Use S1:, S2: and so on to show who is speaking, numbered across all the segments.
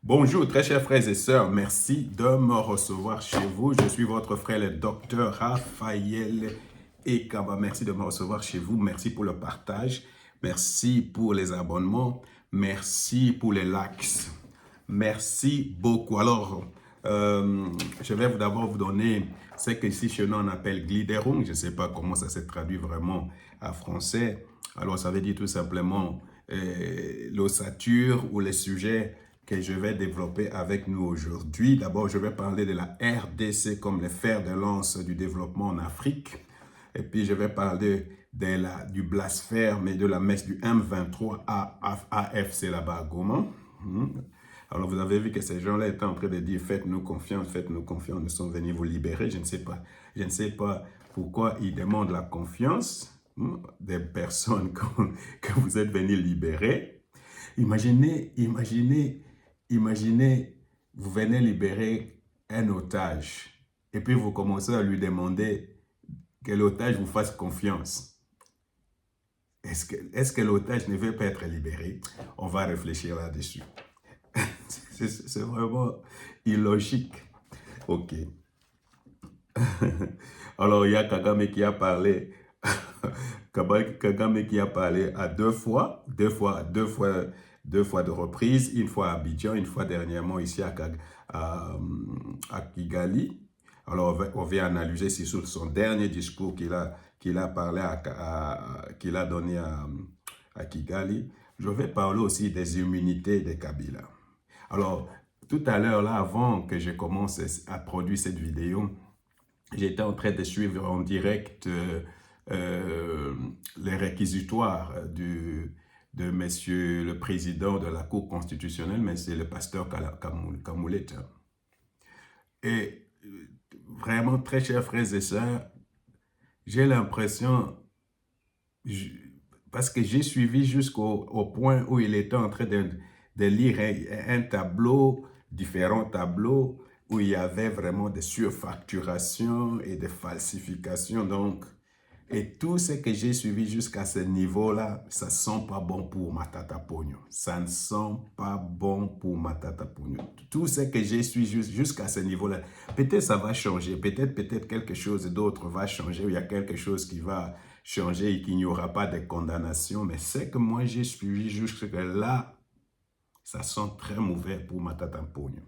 S1: Bonjour, très chers frères et sœurs, merci de me recevoir chez vous. Je suis votre frère, le docteur Raphaël Ekaba. Merci de me recevoir chez vous. Merci pour le partage. Merci pour les abonnements. Merci pour les likes. Merci beaucoup. Alors, je vais d'abord vous donner ce qu'ici chez nous on appelle Gliederung. Je ne sais pas comment ça se traduit vraiment en français. Alors, ça veut dire tout simplement l'ossature ou les sujets que je vais développer avec nous aujourd'hui. D'abord, je vais parler de la RDC comme les fers de lance du développement en Afrique. Et puis, je vais parler du blasphème et de la messe du M23 à AFC là-bas à Goma. Alors, vous avez vu que ces gens-là étaient en train de dire « Faites-nous confiance, nous sommes venus vous libérer. » Je ne sais pas pourquoi ils demandent la confiance des personnes que vous êtes venus libérer. Imaginez, vous venez libérer un otage et puis vous commencez à lui demander que l'otage vous fasse confiance. Est-ce que l'otage ne veut pas être libéré? On va réfléchir là-dessus. C'est vraiment illogique. Ok. Alors, il y a Kagame qui a parlé. Kagame qui a parlé à deux fois de reprise, une fois à Abidjan, une fois dernièrement ici à Kigali. Alors, on vient analyser sur son dernier discours qu'il a parlé qu'il a donné à Kigali. Je vais parler aussi des immunités des Kabila. Alors, tout à l'heure, là, avant que je commence à produire cette vidéo, j'étais en train de suivre en direct les réquisitoires de monsieur le président de la Cour constitutionnelle, mais c'est le pasteur Kamouleta. Et vraiment, très chers frères et sœurs, j'ai l'impression, parce que j'ai suivi jusqu'au point où il était en train de lire un tableau, différents tableaux, où il y avait vraiment des surfacturations et des falsifications. Donc, et tout ce que j'ai suivi jusqu'à ce niveau-là, ça ne sent pas bon pour Matata Pogno. Ça ne sent pas bon pour Matata Pogno. Tout ce que j'ai suivi jusqu'à ce niveau-là, peut-être ça va changer, peut-être quelque chose d'autre va changer, ou il y a quelque chose qui va changer et qu'il n'y aura pas de condamnation. Mais ce que moi j'ai suivi jusque-là, ça sent très mauvais pour Matata Pogno.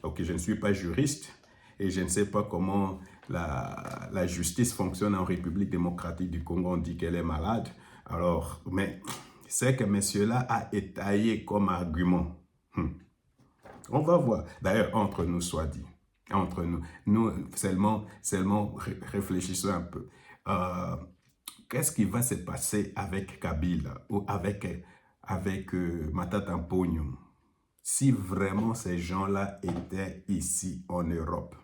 S1: Ok, je ne suis pas juriste et je ne sais pas comment la justice fonctionne en République démocratique du Congo. On dit qu'elle est malade. Alors, mais c'est que monsieur-là a étayé comme argument. On va voir. D'ailleurs, entre nous soit dit. Entre nous seulement réfléchissons un peu. Qu'est-ce qui va se passer avec Kabila ou avec Matata Pogno si vraiment ces gens-là étaient ici en Europe,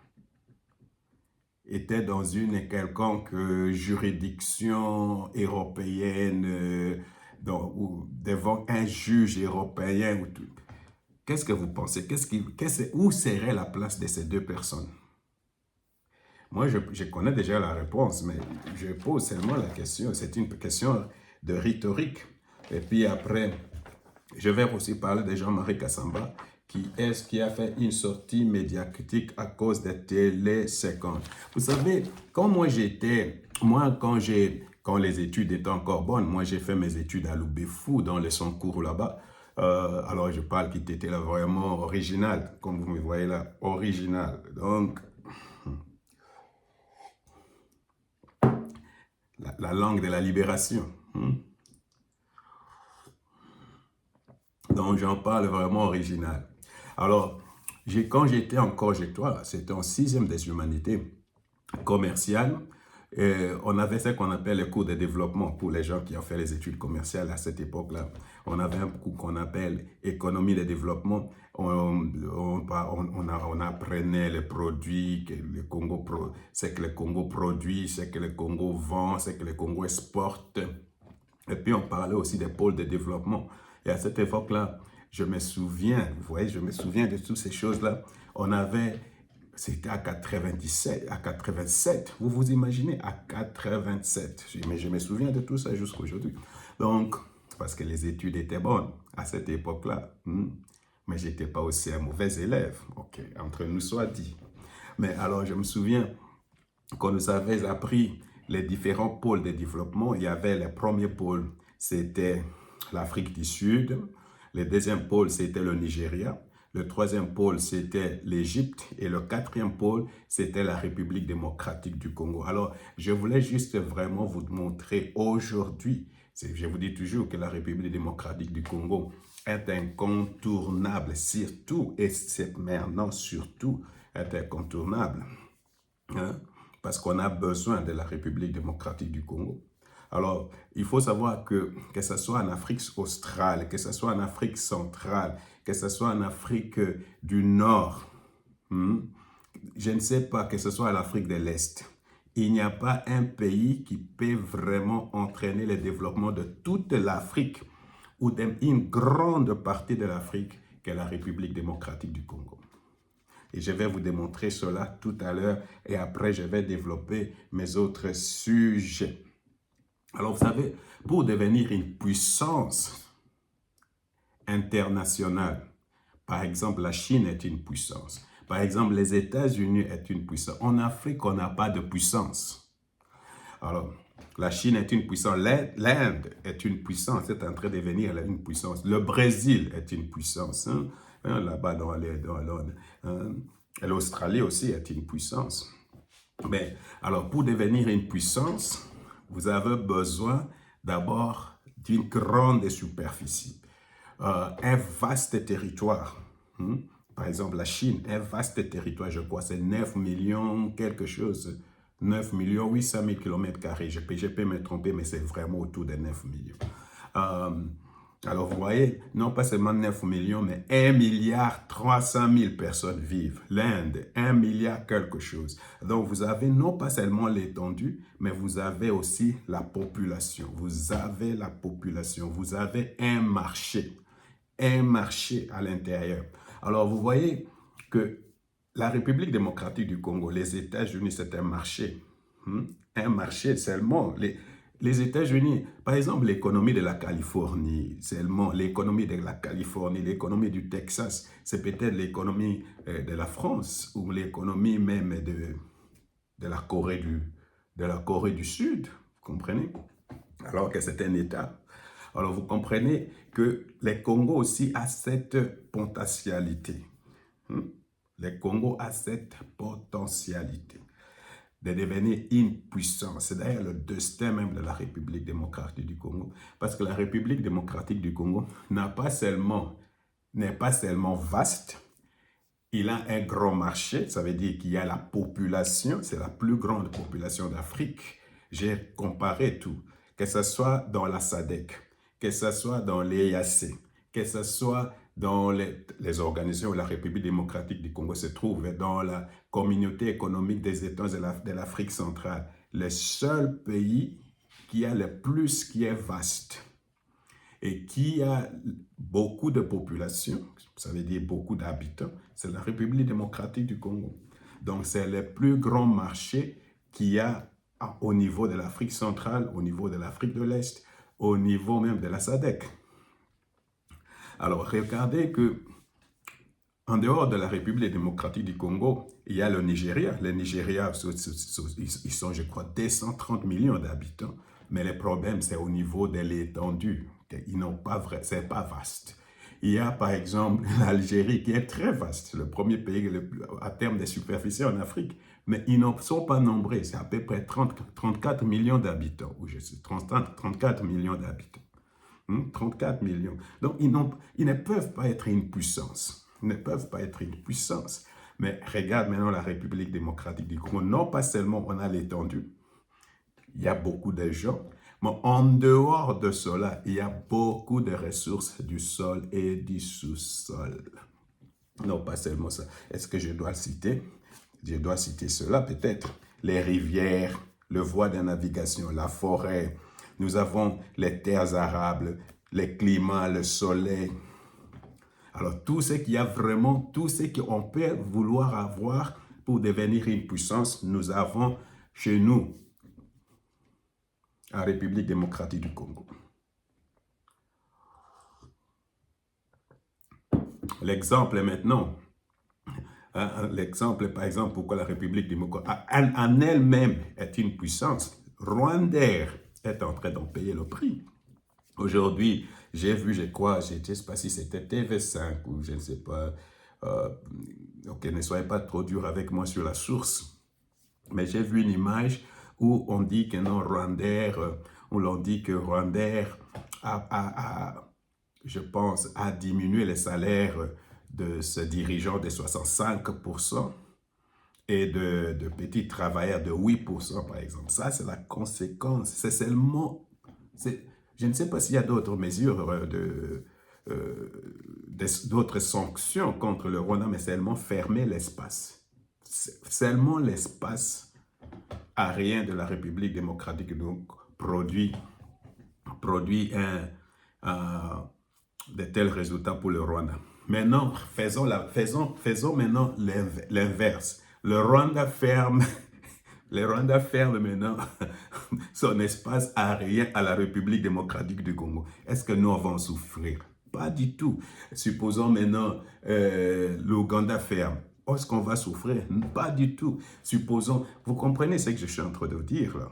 S1: étaient dans une quelconque juridiction européenne, devant un juge européen ou tout. Qu'est-ce que vous pensez? Où serait la place de ces deux personnes? Moi, je connais déjà la réponse, mais je pose seulement la question. C'est une question de rhétorique. Et puis après, je vais aussi parler de Jean-Marie Kassamba, qui a fait une sortie médiatique à cause des télé 50. Vous savez, quand les études étaient encore bonnes, moi j'ai fait mes études à Lubefou, dans le Sonkourou là-bas. Alors je parle qui était là vraiment original, comme vous me voyez là, original. Donc, la langue de la libération. Donc, j'en parle vraiment original. Alors, quand j'étais en Cogetoire, c'était en 6e des humanités commerciales, on avait ce qu'on appelle le cours de développement pour les gens qui ont fait les études commerciales à cette époque-là. On avait un cours qu'on appelle économie de développement. On apprenait les produits, ce que le Congo produit, ce que le Congo vend, ce que le Congo exporte. Et puis, on parlait aussi des pôles de développement. Et à cette époque-là, je me souviens, vous voyez, je me souviens de toutes ces choses-là. C'était à 87, vous vous imaginez, à 87. Mais je me souviens de tout ça jusqu'à aujourd'hui. Donc, parce que les études étaient bonnes à cette époque-là. mais je n'étais pas aussi un mauvais élève. Ok, entre nous soit dit. Mais alors, je me souviens, quand nous avions appris les différents pôles de développement, il y avait les premiers pôles, c'était l'Afrique du Sud. Le deuxième pôle, c'était le Nigeria. Le troisième pôle, c'était l'Égypte. Et le quatrième pôle, c'était la République démocratique du Congo. Alors, je voulais juste vraiment vous montrer aujourd'hui, je vous dis toujours que la République démocratique du Congo est incontournable, surtout, et c'est maintenant surtout, est incontournable. Hein? Parce qu'on a besoin de la République démocratique du Congo. Alors, il faut savoir que ce soit en Afrique australe, que ce soit en Afrique centrale, que ce soit en Afrique du Nord, je ne sais pas, que ce soit en Afrique de l'Est, il n'y a pas un pays qui peut vraiment entraîner le développement de toute l'Afrique ou d'une grande partie de l'Afrique que la République démocratique du Congo. Et je vais vous démontrer cela tout à l'heure et après je vais développer mes autres sujets. Alors vous savez, pour devenir une puissance internationale, par exemple la Chine est une puissance, par exemple les États-Unis est une puissance. En Afrique, on n'a pas de puissance. Alors, la Chine est une puissance, l'Inde est une puissance, c'est en train de devenir une puissance. Le Brésil est une puissance, là-bas dans l'Australie aussi est une puissance. Mais alors, pour devenir une puissance, vous avez besoin d'abord d'une grande superficie, un vaste territoire. Par exemple, la Chine, un vaste territoire, je crois, c'est 9 millions quelque chose. 9 millions 800 000 km². Je peux me tromper, mais c'est vraiment autour de 9 millions. Alors, vous voyez, non pas seulement 9 millions, mais 1 milliard 300 000 personnes vivent. L'Inde, 1 milliard quelque chose. Donc, vous avez non pas seulement l'étendue, mais vous avez aussi la population. Vous avez la population. Vous avez un marché à l'intérieur. Alors, vous voyez que la République démocratique du Congo, les États-Unis, c'est un marché. Un marché seulement. Les États-Unis, par exemple, l'économie de la Californie, seulement l'économie de la Californie, l'économie du Texas, c'est peut-être l'économie de la France ou l'économie même de la Corée du Sud, vous comprenez? Alors que c'est un État. Alors vous comprenez que le Congo aussi a cette potentialité. Le Congo a cette potentialité de devenir une puissance. C'est d'ailleurs le destin même de la République démocratique du Congo. Parce que la République démocratique du Congo n'est pas seulement vaste, il a un grand marché, ça veut dire qu'il y a la population, c'est la plus grande population d'Afrique. J'ai comparé tout, que ce soit dans la SADC, que ce soit dans l'EAC, que ce soit dans les organisations où la République démocratique du Congo se trouve, dans la communauté économique des États de l'Afrique centrale. Le seul pays qui a le plus, qui est vaste et qui a beaucoup de population, ça veut dire beaucoup d'habitants, c'est la République démocratique du Congo. Donc c'est le plus grand marché qu'il y a au niveau de l'Afrique centrale, au niveau de l'Afrique de l'Est, au niveau même de la SADC. Alors, regardez que en dehors de la République démocratique du Congo, il y a le Nigeria. Le Nigeria, ils sont, je crois, 230 millions d'habitants. Mais le problème, c'est au niveau de l'étendue. Ils n'ont pas vrai, c'est pas vaste. Il y a, par exemple, l'Algérie qui est très vaste, le premier pays à terme de superficie en Afrique. Mais ils ne sont pas nombreux. C'est à peu près 34 millions d'habitants. Ou je sais, 34 millions d'habitants. 34 millions. Donc, ils ne peuvent pas être une puissance. Ils ne peuvent pas être une puissance. Mais regarde maintenant la République démocratique du Congo. Non pas seulement on a l'étendue, il y a beaucoup de gens, mais en dehors de cela, il y a beaucoup de ressources du sol et du sous-sol. Non pas seulement ça. Est-ce que je dois citer? Je dois citer cela peut-être. Les rivières, le voie de navigation, la forêt. Nous avons les terres arables, les climats, le soleil. Alors, tout ce qu'il y a vraiment, tout ce qu'on peut vouloir avoir pour devenir une puissance, nous avons chez nous, en République démocratique du Congo. L'exemple est maintenant. Hein, l'exemple, par exemple, pourquoi la République démocratique en elle-même est une puissance. Rwandair est en train d'en payer le prix. Aujourd'hui, j'ai vu, je crois, je ne sais pas si c'était TV5 ou je ne sais pas. Ok, ne soyez pas trop dur avec moi sur la source. Mais j'ai vu une image où on dit que non, Rwandair, où l'on dit que Rwandair je pense, a diminué les salaires de ses dirigeants de 65% et de petits travailleurs de 8%, par exemple. Ça, c'est la conséquence. C'est seulement... Je ne sais pas s'il y a d'autres mesures, d'autres sanctions contre le Rwanda, mais seulement fermer l'espace. Seulement l'espace aérien de la République démocratique donc, produit de tels résultats pour le Rwanda. Maintenant, faisons maintenant l'inverse. Le Rwanda ferme maintenant son espace aérien à la République démocratique du Congo. Est-ce que nous allons souffrir? Pas du tout. Supposons maintenant l'Ouganda ferme. Est-ce qu'on va souffrir? Pas du tout. Supposons, vous comprenez ce que je suis en train de vous dire là?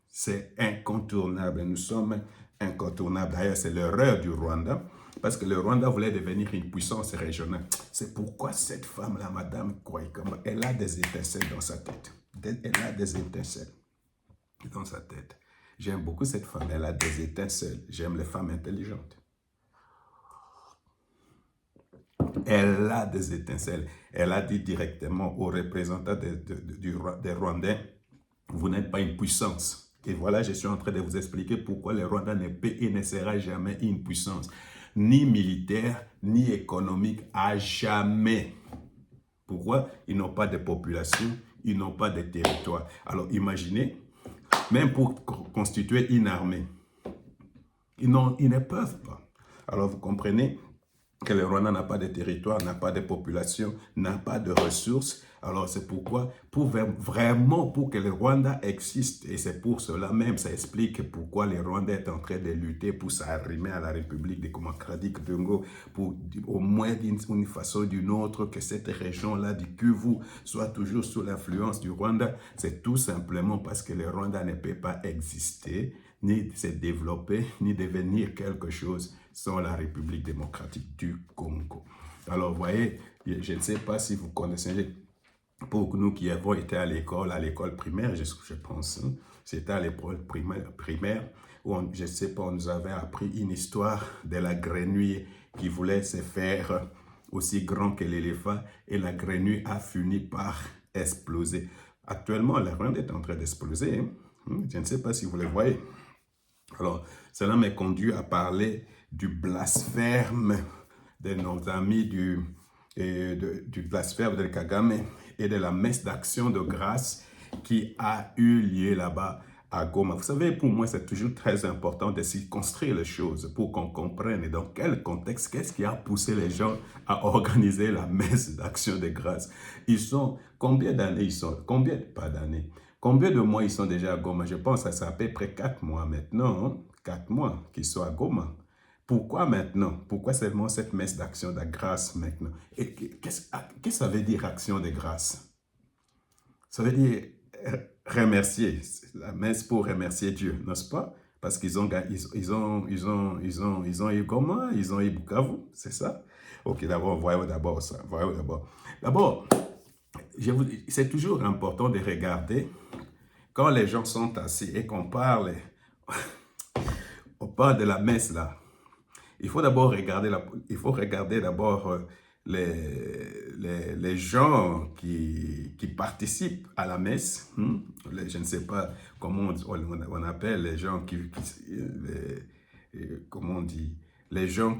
S1: C'est incontournable. Nous sommes incontournables. D'ailleurs, c'est l'erreur du Rwanda, parce que le Rwanda voulait devenir une puissance régionale. C'est pourquoi cette femme-là, Madame Kwaikamba, elle a des étincelles dans sa tête. Elle a des étincelles dans sa tête. J'aime beaucoup cette femme, elle a des étincelles. J'aime les femmes intelligentes. Elle a des étincelles. Elle a dit directement aux représentants des Rwandais, vous n'êtes pas une puissance. Et voilà, je suis en train de vous expliquer pourquoi le Rwanda ne peut et ne sera jamais une puissance, ni militaire, ni économique, à jamais. Pourquoi? Ils n'ont pas de population, ils n'ont pas de territoire. Alors imaginez, même pour constituer une armée, ils ne peuvent pas. Alors vous comprenez que le Rwanda n'a pas de territoire, n'a pas de population, n'a pas de ressources. Alors c'est pourquoi, pour que le Rwanda existe, et c'est pour cela même, ça explique pourquoi le Rwanda est en train de lutter pour s'arrimer à la République démocratique du Congo, pour au moins d'une façon ou d'une autre que cette région-là du Kivu soit toujours sous l'influence du Rwanda. C'est tout simplement parce que le Rwanda ne peut pas exister, ni se développer, ni devenir quelque chose sans la République démocratique du Congo. Alors, vous voyez, je ne sais pas si vous connaissez, pour nous qui avons été à l'école primaire, je pense, hein, c'était à l'école primaire, où je ne sais pas, on nous avait appris une histoire de la grenouille qui voulait se faire aussi grand que l'éléphant, et la grenouille a fini par exploser. Actuellement, la Rwanda est en train d'exploser. Hein. Je ne sais pas si vous le voyez. Alors, cela m'a conduit à parler du blasphème de nos amis du blasphème de Kagame et de la messe d'action de grâce qui a eu lieu là-bas à Goma. Vous savez, pour moi, c'est toujours très important de circonscrire les choses pour qu'on comprenne dans quel contexte, qu'est-ce qui a poussé les gens à organiser la messe d'action de grâce. Combien d'années ils sont? Combien de mois ils sont déjà à Goma? Je pense que c'est à peu près 4 mois maintenant. Hein? 4 mois qu'ils sont à Goma. Pourquoi maintenant? Pourquoi seulement cette messe d'action de grâce maintenant? Et qu'est-ce que ça veut dire action de grâce? Ça veut dire remercier. La messe pour remercier Dieu, n'est-ce pas? Parce qu'ils ont eu Goma, ils ont eu Bukavu, c'est ça? Ok, d'abord, voyons d'abord ça. D'abord, c'est toujours important de regarder quand les gens sont assis et qu'on parle, on parle de la messe là. Il faut d'abord regarder, d'abord les gens qui participent à la messe. Je ne sais pas comment on appelle les gens comment on dit, les gens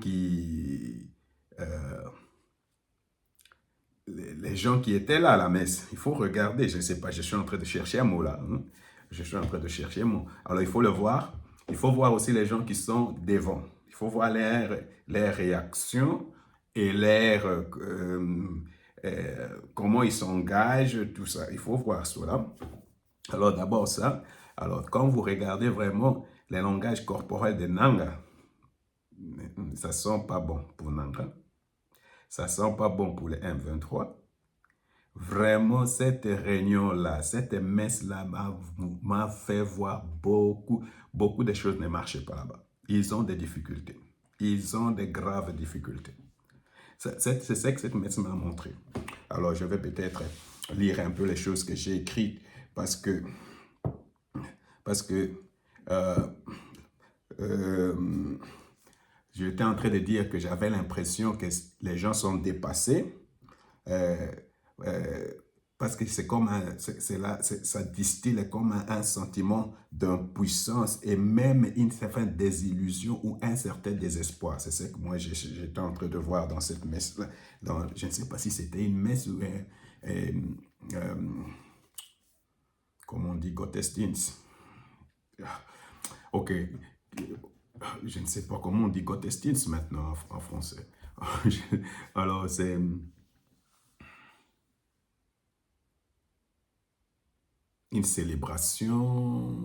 S1: les gens qui étaient là à la messe. Il faut regarder, je ne sais pas, je suis en train de chercher un mot là. Je suis en train de chercher un mot. Alors il faut le voir. Il faut voir aussi les gens qui sont devant. Il faut voir les réactions et comment ils s'engagent, tout ça. Il faut voir cela. Alors d'abord ça. Alors quand vous regardez vraiment les langages corporels de Nanga, ça ne sent pas bon pour Nanga. Ça sent pas bon pour les M23. Vraiment, cette réunion-là, cette messe-là m'a fait voir beaucoup de choses ne marchaient pas là-bas. Ils ont des difficultés. Ils ont des graves difficultés. C'est ce que cette messe m'a montré. Alors, je vais peut-être lire un peu les choses que j'ai écrites parce que euh, euh, j'étais en train de dire que j'avais l'impression que les gens sont dépassés. Euh, euh, parce que c'est comme ça distille comme un sentiment d'impuissance et même une certaine désillusion ou un certain désespoir. C'est ce que moi j'étais en train de voir dans cette messe-là. Je ne sais pas si c'était une messe ou comment on dit, Gottesdienst. Ok, je ne sais pas comment on dit Gottesdienst maintenant en français. Alors c'est... une célébration,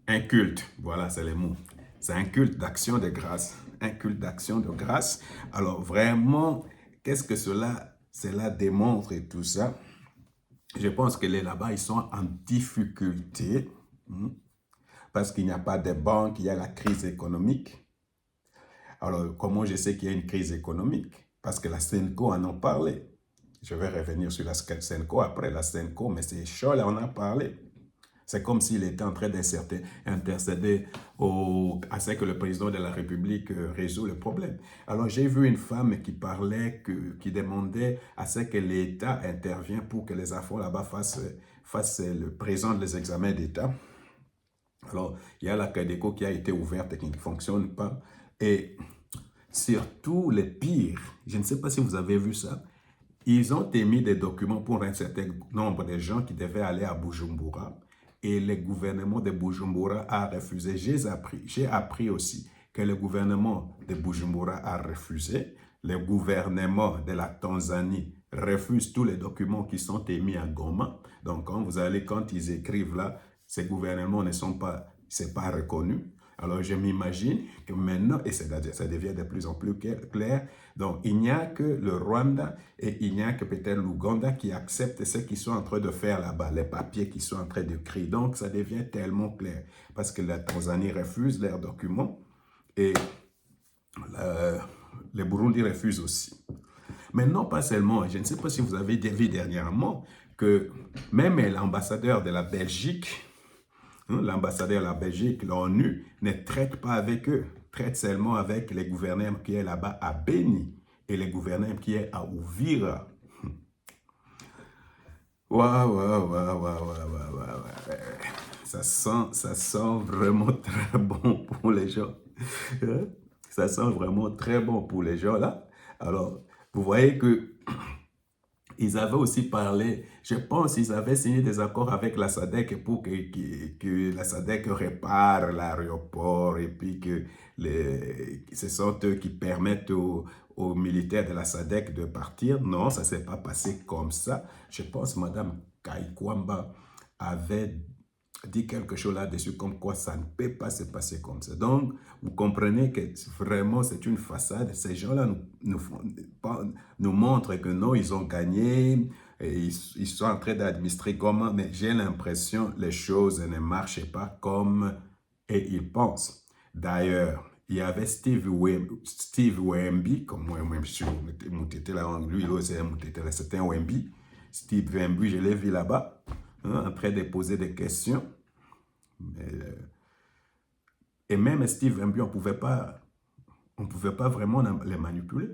S1: un culte, voilà, c'est les mots. C'est un culte d'action de grâce, un culte d'action de grâce. Alors vraiment, qu'est-ce que cela démontre et tout ça? Je pense que les là-bas, ils sont en difficulté parce qu'il n'y a pas de banque, il y a la crise économique. Alors, comment je sais qu'il y a une crise économique? Parce que la Senco en a parlé. Je vais revenir sur la Senco après la Senco, mais c'est chaud, là, on a parlé. C'est comme s'il était en train d'intercéder à ce que le président de la République résout le problème. Alors, j'ai vu une femme qui parlait, qui demandait à ce que l'État intervienne pour que les affaires là-bas fassent le présent des examens d'État. Alors, il y a la CADECO qui a été ouverte et qui ne fonctionne pas. Et surtout, les pires, je ne sais pas si vous avez vu ça, ils ont émis des documents pour un certain nombre de gens qui devaient aller à Bujumbura. Et le gouvernement de Bujumbura a refusé. J'ai appris aussi que le gouvernement de Bujumbura a refusé. Le gouvernement de la Tanzanie refuse tous les documents qui sont émis à Goma. Donc, quand ils écrivent là, ces gouvernements ne sont pas, c'est pas reconnu. Alors, je m'imagine que maintenant, et ça devient de plus en plus clair, donc il n'y a que le Rwanda et il n'y a que peut-être l'Ouganda qui acceptent ce qu'ils sont en train de faire là-bas, les papiers qu'ils sont en train de créer. Donc, ça devient tellement clair parce que la Tanzanie refuse leurs documents et le Burundi refuse aussi. Mais non, pas seulement, je ne sais pas si vous avez vu dernièrement que même l'ambassadeur de la Belgique, l'ambassadeur de la Belgique, l'ONU, ne traite pas avec eux, traite seulement avec les gouverneurs qui est là-bas à Beni et les gouverneurs qui est à Uvira. Waouh, waouh, waouh, waouh, waouh, waouh. Ça sent vraiment très bon pour les gens. Ça sent vraiment très bon pour les gens là. Alors, vous voyez que ils avaient aussi parlé, je pense qu'ils avaient signé des accords avec la SADC pour que la SADC répare l'aéroport et puis que ce sont eux qui permettent aux militaires de la SADC de partir. Non, ça ne s'est pas passé comme ça. Je pense que Mme Kaikwamba avait dit quelque chose là-dessus comme quoi ça ne peut pas se passer comme ça. Donc, vous comprenez que vraiment c'est une façade. Ces gens-là nous montrent que non, ils ont gagné, et ils sont en train d'administrer comment, mais j'ai l'impression que les choses ne marchent pas comme et ils pensent. D'ailleurs, il y avait Steve Wemby, comme moi-même, je suis là, lui, c'était un Wemby. Steve Wemby, je l'ai vu là-bas, en train de poser des questions. Et même Steve Wemby, on ne pouvait pas vraiment les manipuler.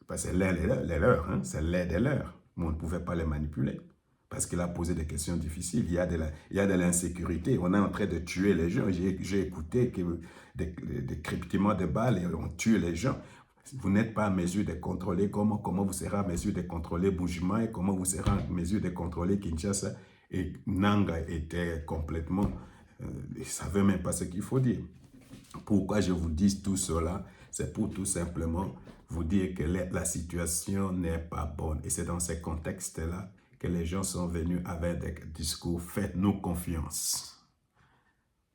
S1: Parce que c'est les leurs, c'est l'air des leurs. Mais on ne pouvait pas les manipuler. Parce qu'il a posé des questions difficiles. Il y a de l'insécurité. On est en train de tuer les gens. J'ai écouté des crépitements de balles et on tue les gens. Vous n'êtes pas en mesure de contrôler comment vous serez en mesure de contrôler Bujumbura et comment vous serez en mesure de contrôler Kinshasa. Et Nanga était complètement... il ne savait même pas ce qu'il faut dire. Pourquoi je vous dis tout cela? C'est pour tout simplement vous dire que la situation n'est pas bonne. Et c'est dans ce contexte-là que les gens sont venus avec des discours « Faites-nous confiance ».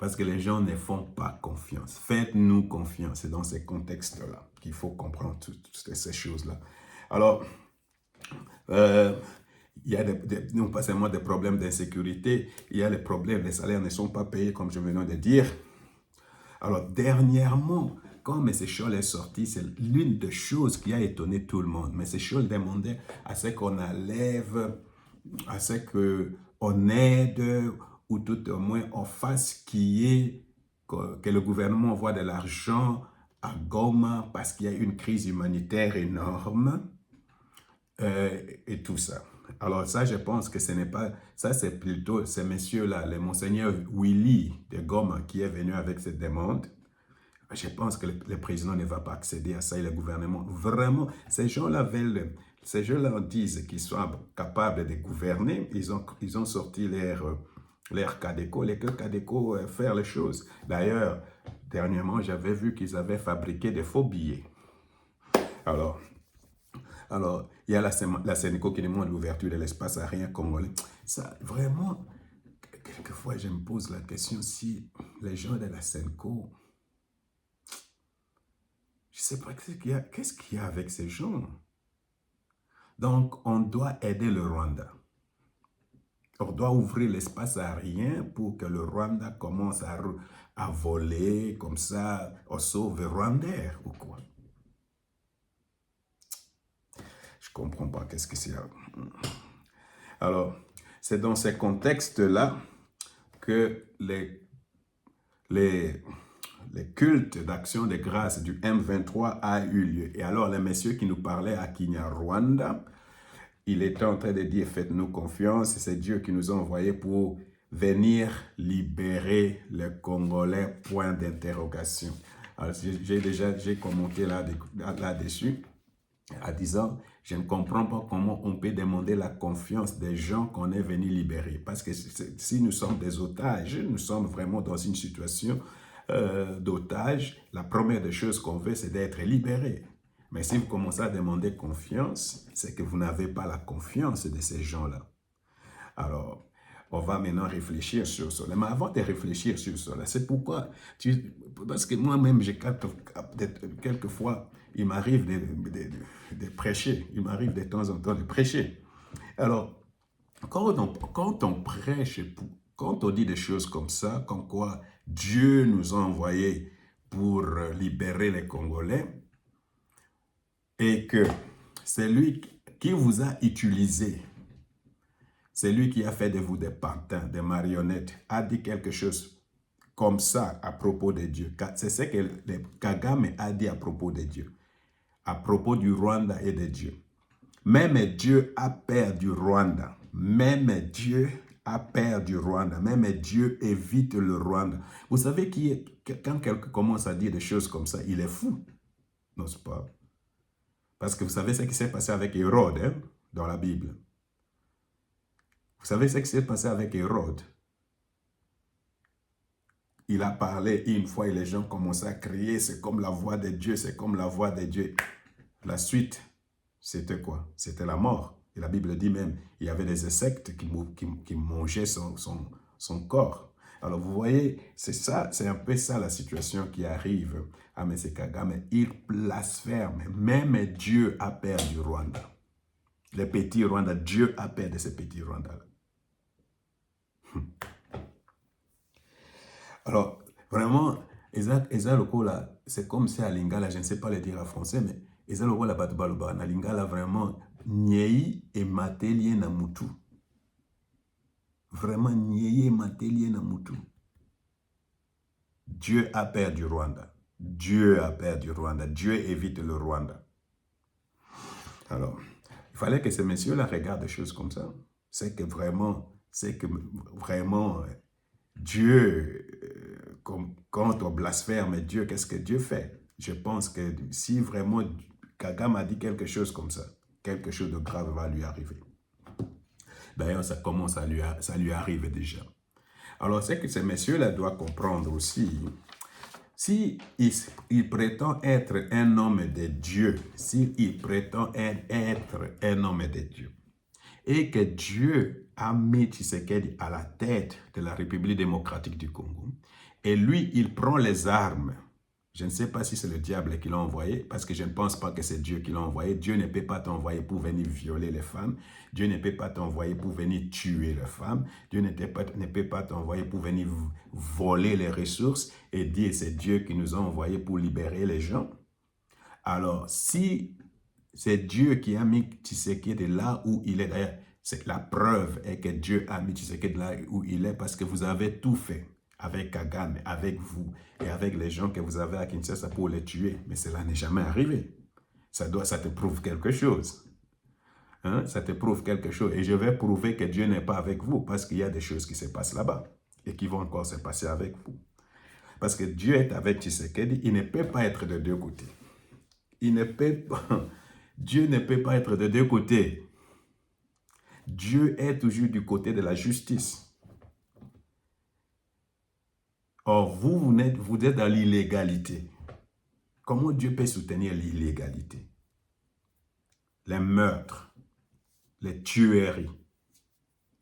S1: Parce que les gens ne font pas confiance. Faites-nous confiance. C'est dans ces contextes-là qu'il faut comprendre toutes ces choses-là. Alors, il y a non pas seulement des problèmes d'insécurité, il y a les problèmes, les salaires ne sont pas payés, comme je venais de dire. Alors, dernièrement, quand M. Scholl est sorti, c'est l'une des choses qui a étonné tout le monde. M. Scholl demandait à ce qu'on enlève, à ce qu'on aide, ou tout au moins on fasse que le gouvernement envoie de l'argent à Goma parce qu'il y a une crise humanitaire énorme et tout ça. Alors ça, je pense que ce n'est pas, ça c'est plutôt ces messieurs-là, le monseigneur Willy de Goma qui est venu avec cette demande. Je pense que le président ne va pas accéder à ça et le gouvernement. Vraiment, ces gens-là disent qu'ils sont capables de gouverner. Ils ont sorti leur Cadeco, les Cadeco faire les choses. D'ailleurs, dernièrement, j'avais vu qu'ils avaient fabriqué des faux billets. Alors, il y a la Sénéco qui demande l'ouverture de l'espace aérien congolais. Ça, vraiment, quelquefois, je me pose la question si les gens de la Sénéco, je ne sais pas qu'est-ce qu'il y a avec ces gens. Donc, on doit aider le Rwanda. On doit ouvrir l'espace aérien pour que le Rwanda commence à voler, comme ça, on sauve le Rwandais ou quoi. Je ne comprends pas qu'est-ce que c'est. Alors, c'est dans ces contextes-là que les cultes d'action de grâce du M23 a eu lieu. Et alors, les messieurs qui nous parlaient à Kinyarwanda, il était en train de dire, faites-nous confiance, c'est Dieu qui nous a envoyés pour venir libérer les Congolais, point d'interrogation. Alors, j'ai commenté là-dessus, en disant, je ne comprends pas comment on peut demander la confiance des gens qu'on est venu libérer. Parce que si nous sommes des otages, nous sommes vraiment dans une situation d'otage. La première des choses qu'on veut, c'est d'être libérés. Mais si vous commencez à demander confiance, c'est que vous n'avez pas la confiance de ces gens-là. Alors, on va maintenant réfléchir sur cela. Mais avant de réfléchir sur cela, c'est pourquoi, parce que moi-même, quelquefois, il m'arrive de prêcher. Il m'arrive de temps en temps de prêcher. Alors, quand on prêche, quand on dit des choses comme ça, comme quoi Dieu nous a envoyés pour libérer les Congolais, et que c'est lui qui vous a utilisé, c'est lui qui a fait de vous des pantins, des marionnettes, a dit quelque chose comme ça à propos de Dieu. C'est ce que Kagame a dit à propos de Dieu, à propos du Rwanda et de Dieu. Même Dieu a peur du Rwanda. Même Dieu a peur du Rwanda. Même Dieu évite le Rwanda. Vous savez quand quelqu'un commence à dire des choses comme ça, il est fou, n'est-ce pas? Parce que vous savez ce qui s'est passé avec Hérode hein, dans la Bible. Vous savez ce qui s'est passé avec Hérode. Il a parlé une fois et les gens commençaient à crier, c'est comme la voix de Dieu, c'est comme la voix de Dieu. La suite, c'était quoi? C'était la mort. Et la Bible dit même, il y avait des insectes qui mangeaient son corps. Alors vous voyez, c'est un peu ça la situation qui arrive à M. Kagame. Il blasphème. Même Dieu a peur du Rwanda. Les petits Rwanda, Dieu a peur de ces petits Rwanda-là. Alors, vraiment, c'est comme si à Lingala, je ne sais pas le dire en français, mais Eza lokola bato baloba na Lingala vraiment nyei et matelie na mutu. Vraiment nyei et matelie na mutu. Dieu a peur du Rwanda. Dieu a peur du Rwanda. Dieu évite le Rwanda. Alors, il fallait que ces messieurs-là regardent des choses comme ça. C'est que vraiment Dieu, quand on blasphème Dieu, qu'est-ce que Dieu fait? Je pense que si vraiment Kagame a dit quelque chose comme ça, quelque chose de grave va lui arriver. D'ailleurs, ça lui arrive déjà. Alors, c'est que ces messieurs-là doivent comprendre aussi, si il prétend être un homme de Dieu, s'il prétend être un homme de Dieu, et que Dieu a mis Tshisekedi à la tête de la République démocratique du Congo, Et lui, il prend les armes. Je ne sais pas si c'est le diable qui l'a envoyé, parce que je ne pense pas que c'est Dieu qui l'a envoyé. Dieu ne peut pas t'envoyer pour venir violer les femmes. Dieu ne peut pas t'envoyer pour venir tuer les femmes. Dieu ne peut pas t'envoyer pour venir voler les ressources et dire c'est Dieu qui nous a envoyés pour libérer les gens. Alors, si c'est Dieu qui a mis Tshisekedi là où il est, d'ailleurs, la preuve est que Dieu a mis Tshisekedi là où il est parce que vous avez tout fait avec Kagame, avec vous et avec les gens que vous avez à Kinshasa pour les tuer. Mais cela n'est jamais arrivé. Ça te prouve quelque chose. Hein? Ça te prouve quelque chose. Et je vais prouver que Dieu n'est pas avec vous parce qu'il y a des choses qui se passent là-bas et qui vont encore se passer avec vous. Parce que Dieu est avec Tshisekedi, il ne peut pas être de deux côtés. Il ne peut pas, Dieu ne peut pas être de deux côtés. Dieu est toujours du côté de la justice. Or, vous êtes dans l'illégalité. Comment Dieu peut soutenir l'illégalité? Les meurtres, les tueries.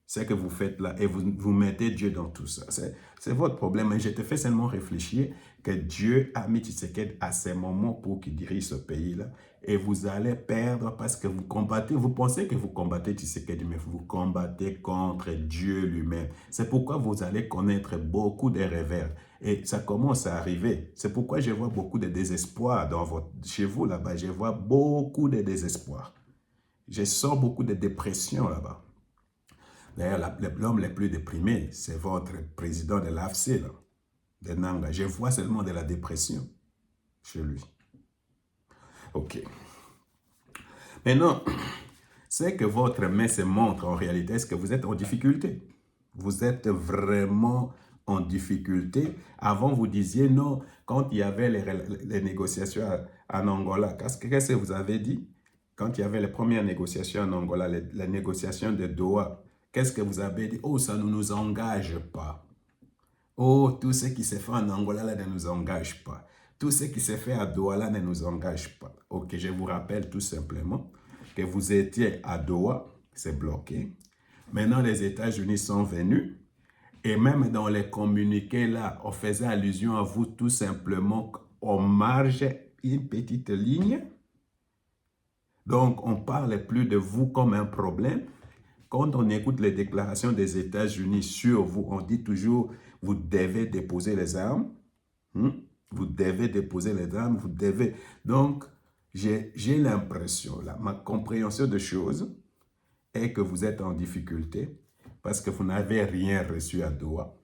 S1: C'est que vous faites là et vous mettez Dieu dans tout ça. C'est votre problème. Mais je te fais seulement réfléchir que Dieu a mis Tshisekedi à ces moments pour qu'il dirige ce pays-là. Et vous allez perdre parce que vous combattez. Vous pensez que vous combattez Tshisekedi, mais vous combattez contre Dieu lui-même. C'est pourquoi vous allez connaître beaucoup de revers. Et ça commence à arriver. C'est pourquoi je vois beaucoup de désespoir chez vous là-bas. Je vois beaucoup de désespoir. Je sens beaucoup de dépression là-bas. D'ailleurs, l'homme le plus déprimé, c'est votre président de l'AFC, de Nanga. Je vois seulement de la dépression chez lui. Ok. Maintenant, c'est que votre main se montre en réalité, est-ce que vous êtes en difficulté? Vous êtes vraiment en difficulté. Avant, vous disiez non, quand il y avait les négociations en Angola, qu'est-ce que vous avez dit? Quand il y avait les premières négociations en Angola, les négociations de Doha, qu'est-ce que vous avez dit? Oh, ça ne nous engage pas. Oh, tout ce qui se fait en Angola là, ne nous engage pas. Tout ce qui se fait à Doha là, ne nous engage pas. Ok, je vous rappelle tout simplement que vous étiez à Doha, c'est bloqué. Maintenant, les États-Unis sont venus. Et même dans les communiqués là, on faisait allusion à vous tout simplement en marge, une petite ligne. Donc, on ne parle plus de vous comme un problème. Quand on écoute les déclarations des États-Unis sur vous, on dit toujours, vous devez déposer les armes. Vous devez déposer les armes, vous devez... Donc, j'ai l'impression, là, ma compréhension de choses est que vous êtes en difficulté parce que vous n'avez rien reçu à Doha.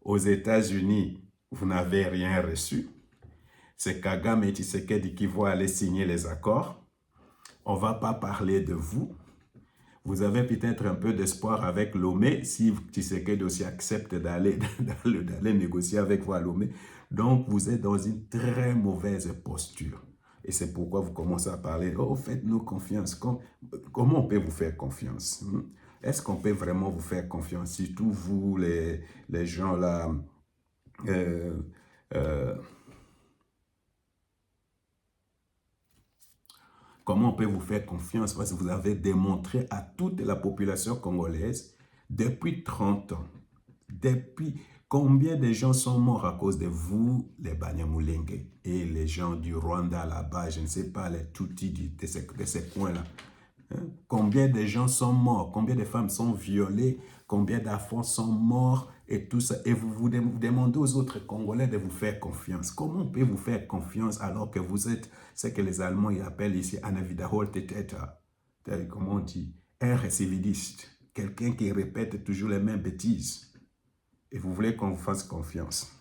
S1: Aux États-Unis, vous n'avez rien reçu. C'est Kagame et Tshisekedi qui vont aller signer les accords. On ne va pas parler de vous. Vous avez peut-être un peu d'espoir avec Lomé, si Tshisekedi aussi accepte d'aller négocier avec vous à Lomé. Donc, vous êtes dans une très mauvaise posture. Et c'est pourquoi vous commencez à parler, oh, faites-nous confiance. Comment on peut vous faire confiance? Est-ce qu'on peut vraiment vous faire confiance? Surtout vous, les gens là, comment on peut vous faire confiance? Parce que vous avez démontré à toute la population congolaise depuis 30 ans. Depuis combien de gens sont morts à cause de vous, les Banyamulenge, et les gens du Rwanda là-bas, je ne sais pas, les Tutsis de ces coins-là. Hein? Combien de gens sont morts? Combien de femmes sont violées? Combien d'enfants sont morts? Et tout ça. Et vous demandez aux autres Congolais de vous faire confiance. Comment on peut vous faire confiance alors que vous êtes ce que les Allemands ils appellent ici un Wiederholtäter, comment on dit, un récidiviste, quelqu'un qui répète toujours les mêmes bêtises. Et vous voulez qu'on vous fasse confiance.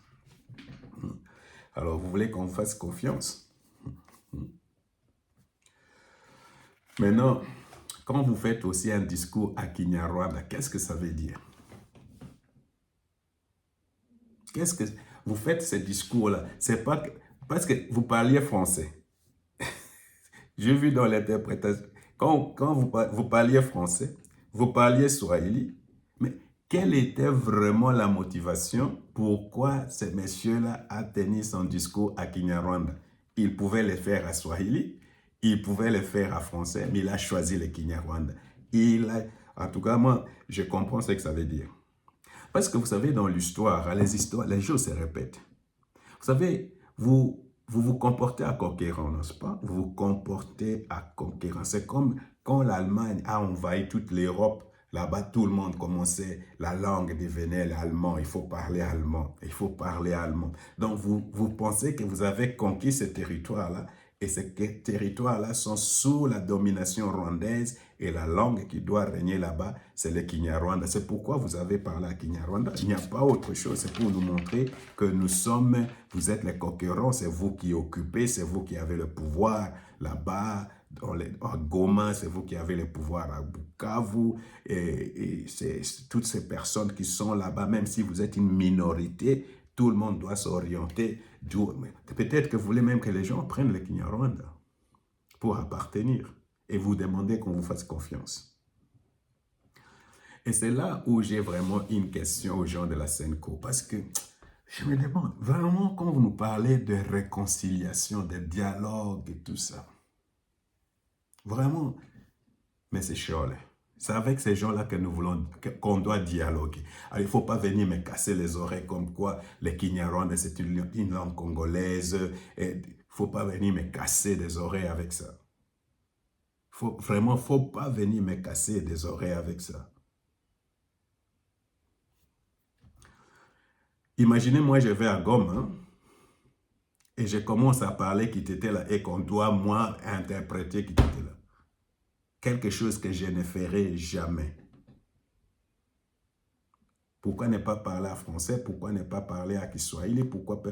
S1: Alors, vous voulez qu'on vous fasse confiance. Maintenant, quand vous faites aussi un discours à Kinyarwanda, qu'est-ce que ça veut dire? Qu'est-ce que vous faites ce discours-là? C'est pas parce que vous parliez français. J'ai vu dans l'interprétation, quand vous parliez français, vous parliez swahili, mais quelle était vraiment la motivation? Pourquoi ce monsieur-là a tenu son discours à Kinyarwanda? Il pouvait le faire à swahili, il pouvait le faire à français, mais il a choisi le Kinyarwanda. En tout cas, moi, je comprends ce que ça veut dire. Parce que vous savez, dans l'histoire, les choses se répètent. Vous savez, vous comportez à conquérant, n'est-ce pas? Vous vous comportez à conquérant. C'est comme quand l'Allemagne a envahi toute l'Europe. Là-bas, tout le monde commençait, la langue devenait l'allemand. Il faut parler allemand. Il faut parler allemand. Donc, vous pensez que vous avez conquis ce territoire-là et ces territoires-là sont sous la domination rwandaise et la langue qui doit régner là-bas, c'est le Kinyarwanda. C'est pourquoi vous avez parlé à Kinyarwanda. Il n'y a pas autre chose. C'est pour nous montrer que vous êtes les conquérants, c'est vous qui occupez, c'est vous qui avez le pouvoir là-bas, à Goma, c'est vous qui avez le pouvoir à Bukavu, et c'est toutes ces personnes qui sont là-bas, même si vous êtes une minorité, tout le monde doit s'orienter. Peut-être que vous voulez même que les gens prennent le Kinyarwanda pour appartenir et vous demandez qu'on vous fasse confiance. Et c'est là où j'ai vraiment une question aux gens de la Senco, parce que je me demande, vraiment, quand vous nous parlez de réconciliation, de dialogue et tout ça, vraiment, mais c'est chaud, là. C'est avec ces gens-là que nous voulons, qu'on doit dialoguer. Alors, il ne faut pas venir me casser les oreilles comme quoi le Kinyarwanda, c'est une langue congolaise. Il ne faut pas venir me casser des oreilles avec ça. Vraiment, il ne faut pas venir me casser des oreilles avec ça. Imaginez, moi, je vais à Goma, hein, et je commence à parler qui était là et qu'on doit, moi, interpréter qui était là. Quelque chose que je ne ferai jamais. Pourquoi ne pas parler en français? Pourquoi ne pas parler à Kiswahili? Pourquoi pas...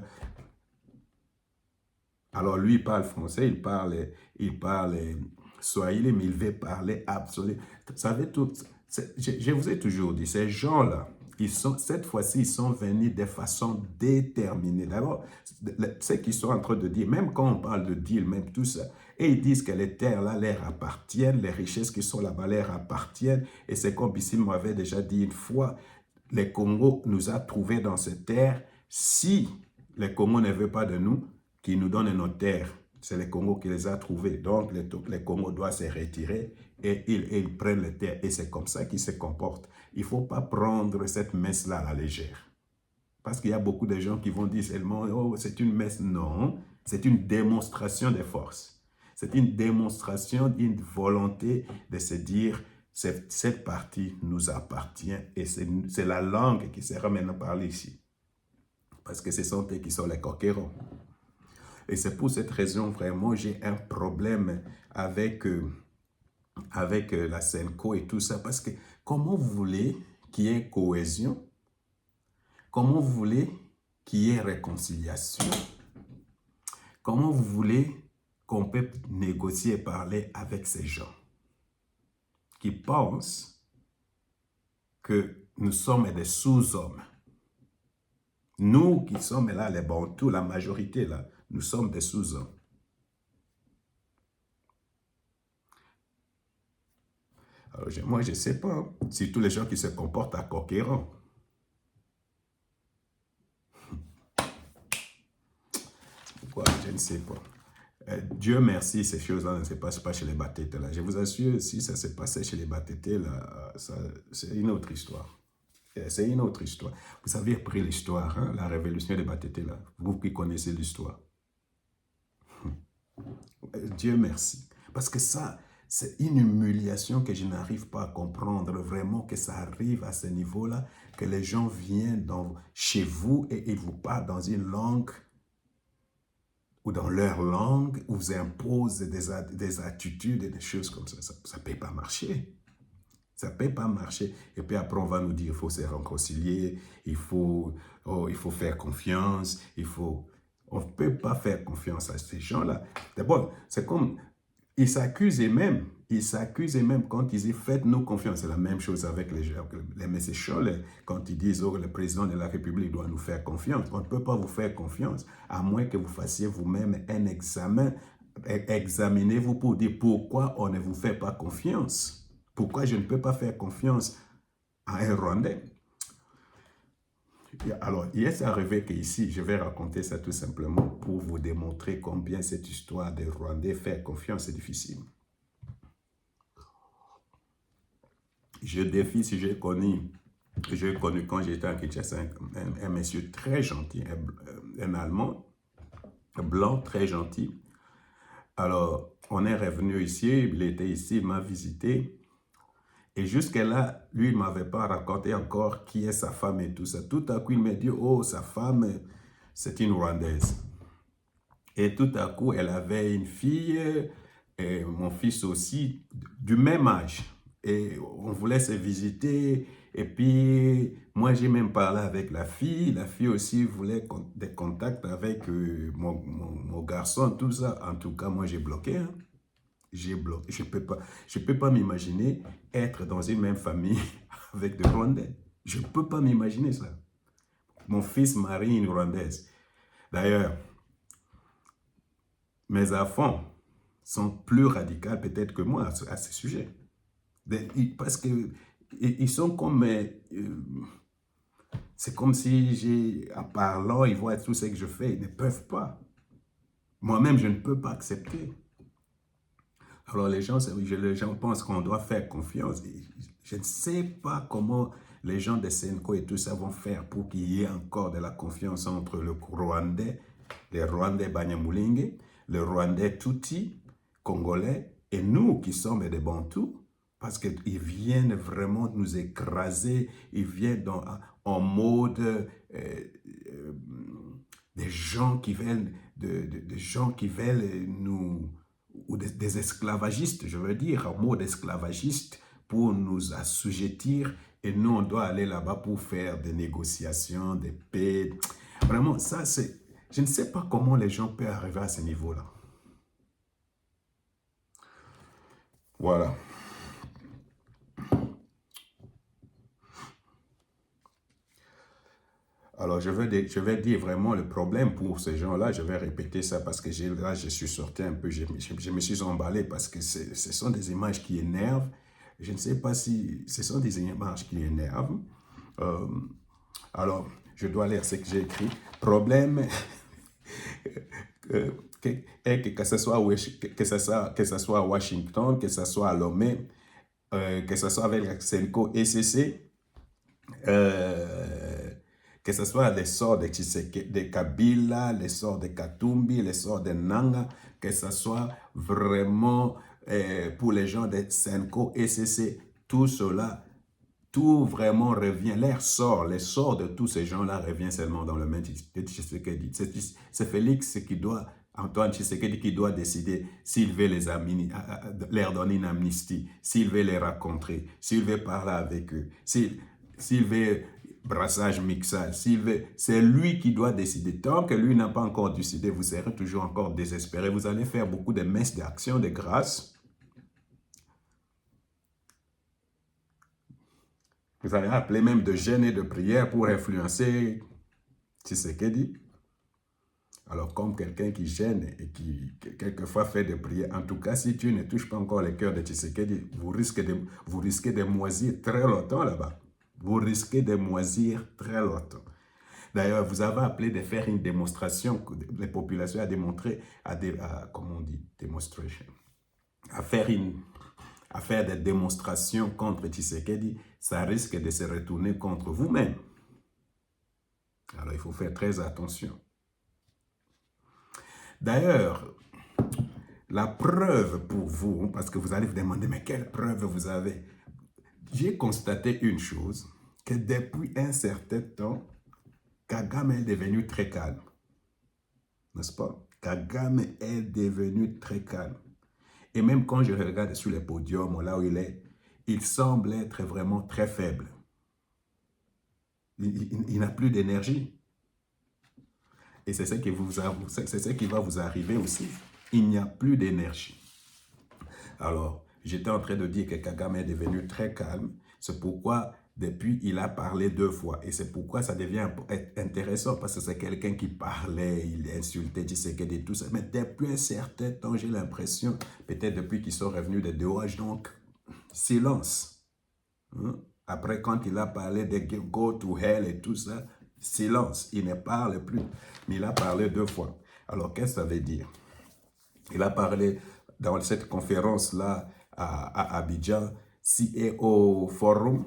S1: Alors lui, il parle français, il parle Swahili, mais il veut parler absolument. Vous savez tout, je vous ai toujours dit, ces gens-là, cette fois-ci, ils sont venus de façon déterminée. D'abord, ce qu'ils sont en train de dire, même quand on parle de deal, même tout ça, et ils disent que les terres-là leur appartiennent, les richesses qui sont là-bas leur appartiennent, et c'est comme Bissim m'avait déjà dit une fois, les Congo nous a trouvés dans ces terres. Si les Congo ne veulent pas de nous, qui nous donnent nos terres, c'est les Congo qui les a trouvés. Donc, les Congo doivent se retirer et ils prennent les terres. Et c'est comme ça qu'ils se comportent. Il ne faut pas prendre cette messe-là à la légère. Parce qu'il y a beaucoup de gens qui vont dire seulement, oh, c'est une messe. Non, c'est une démonstration de force. C'est une démonstration d'une volonté de se dire, cette partie nous appartient et c'est la langue qui sera maintenant parlée ici. Parce que ce sont eux qui sont les conquérants. Et c'est pour cette raison, vraiment, j'ai un problème avec la Senco et tout ça. Parce que comment vous voulez qu'il y ait cohésion? Comment vous voulez qu'il y ait réconciliation? Comment vous voulez qu'on peut négocier et parler avec ces gens qui pensent que nous sommes des sous-hommes? Nous qui sommes là, les Bantous, la majorité là, nous sommes des sous-hommes. Alors, moi, je ne sais pas si tous les gens qui se comportent à conquérants. Pourquoi? Je ne sais pas. Dieu merci, ces choses-là ne se passent pas chez les Batétés là. Je vous assure, si ça se passait chez les Batétés là, c'est une autre histoire. C'est une autre histoire. Vous savez, après l'histoire, hein, la révolution des Batétés là, vous qui connaissez l'histoire. Dieu merci. Parce que ça, c'est une humiliation que je n'arrive pas à comprendre. Vraiment que ça arrive à ce niveau-là, que les gens viennent chez vous et ils vous parlent dans une langue ou dans leur langue, vous imposent des attitudes et des choses comme ça. Ça ne peut pas marcher. Ça ne peut pas marcher. Et puis après, on va nous dire qu'il faut se réconcilier, il faut faire confiance, on ne peut pas faire confiance à ces gens-là. D'abord, c'est comme, ils s'accusent eux-mêmes quand ils disent faites-nous confiance. C'est la même chose avec les messieurs quand ils disent oh, le président de la République doit nous faire confiance. On ne peut pas vous faire confiance à moins que vous fassiez vous-même un examen. Examinez-vous pour dire pourquoi on ne vous fait pas confiance. Pourquoi je ne peux pas faire confiance à un Rwandais? Alors, il est arrivé qu'ici, je vais raconter ça tout simplement pour vous démontrer combien cette histoire des Rwandais faire confiance est difficile. Je défie si j'ai connu que j'ai connu quand j'étais en Kinshasa, un monsieur très gentil, un Allemand, blanc, très gentil. Alors, on est revenu ici, il était ici, il m'a visité. Et jusqu'à là, lui, il ne m'avait pas raconté encore qui est sa femme et tout ça. Tout à coup, il m'a dit, oh, sa femme, c'est une Rwandaise. Et tout à coup, elle avait une fille, et mon fils aussi, du même âge. Et on voulait se visiter. Et puis, moi, j'ai même parlé avec la fille. La fille aussi voulait des contacts avec mon garçon, tout ça. En tout cas, moi, j'ai bloqué. Hein. J'ai bloqué. Je peux pas m'imaginer être dans une même famille avec des Rwandais. Je ne peux pas m'imaginer ça. Mon fils marie une Rwandaise. D'ailleurs, mes enfants sont plus radicaux peut-être que moi à ce sujet. Parce que ils sont comme... c'est comme si, en parlant, ils voient tout ce que je fais. Ils ne peuvent pas. Moi-même, je ne peux pas accepter. Alors les gens pensent qu'on doit faire confiance. Je ne sais pas comment les gens de Senko et tout ça vont faire pour qu'il y ait encore de la confiance entre le Rwandais, les Rwandais Banyamulenge, le Rwandais Tutsi, Congolais, et nous qui sommes des Bantous, parce qu'ils viennent vraiment nous écraser, ils viennent en mode des gens qui veulent, des gens qui veulent nous, ou des esclavagistes, je veux dire, en mode esclavagiste, pour nous assujettir, et nous, on doit aller là-bas pour faire des négociations, des paix. Vraiment, ça, c'est... Je ne sais pas comment les gens peuvent arriver à ce niveau-là. Voilà. Alors, je vais dire vraiment le problème pour ces gens-là. Je vais répéter ça parce que là, je suis sorti un peu, je me suis emballé parce que ce sont des images qui énervent. Je ne sais pas si ce sont des images qui énervent. Euh, alors, je dois lire ce que j'ai écrit. Problème que ce soit à Washington, que ce soit à Lomé, que ce soit avec la Senko ECC, que ce soit les sorts de Kabila, les sorts de Katumbi, les sorts de Nanga, que ce soit vraiment pour les gens de Senko, ECC, tout cela, tout vraiment revient, les sorts de tous ces gens-là revient seulement dans le main de Tshisekedi. C'est Félix qui doit, Antoine Tshisekedi qui doit décider s'il veut leur donner une amnistie, s'il veut les rencontrer, s'il veut parler avec eux, s'il veut brassage, mixage, c'est lui qui doit décider. Tant que lui n'a pas encore décidé, vous serez toujours encore désespéré. Vous allez faire beaucoup de messes d'action, de grâce. Vous allez appeler même de jeûne et de prière pour influencer Tshisekedi. Alors, comme quelqu'un qui gêne et qui quelquefois fait des prières, en tout cas, si tu ne touches pas encore le cœur de Tshisekedi, vous risquez de moisir très longtemps là-bas. Vous risquez de moisir très longtemps. D'ailleurs, vous avez appelé de faire une démonstration, les populations à démontrer, comment on dit, demonstration, à faire des démonstrations contre Tshisekedi, ça risque de se retourner contre vous-même. Alors, il faut faire très attention. D'ailleurs, la preuve pour vous, parce que vous allez vous demander, mais quelle preuve vous avez? J'ai constaté une chose, que depuis un certain temps, Kagame est devenu très calme. N'est-ce pas? Kagame est devenu très calme. Et même quand je regarde sur les podiums, là où il semble être vraiment très faible. Il n'a plus d'énergie. Et c'est ce qui va vous arriver aussi. Il n'y a plus d'énergie. Alors, j'étais en train de dire que Kagame est devenu très calme. C'est pourquoi, depuis, il a parlé 2 fois. Et c'est pourquoi ça devient intéressant, parce que c'est quelqu'un qui parlait, il insultait Tshisekedi et tout ça. Mais depuis un certain temps, j'ai l'impression, peut-être depuis qu'ils sont revenus de DOH, donc, silence. Après, quand il a parlé de go to hell et tout ça, silence. Il ne parle plus. Mais il a parlé 2 fois. Alors, qu'est-ce que ça veut dire? Il a parlé dans cette conférence-là à Abidjan, CEO Forum,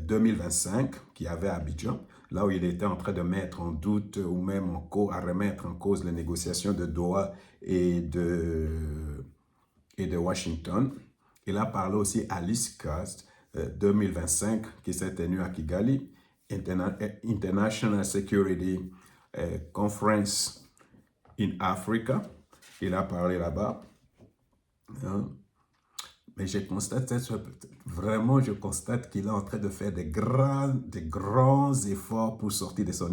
S1: 2025 qu'il y avait à Abidjan, là où il était en train de mettre en doute ou même à remettre en cause les négociations de Doha et de Washington. Il a parlé aussi à l'ISCAST 2025 qui s'est tenu à Kigali, International Security Conference in Africa. Il a parlé là-bas. Hein? Mais je constate, vraiment, je constate qu'il est en train de faire des grands efforts pour sortir de son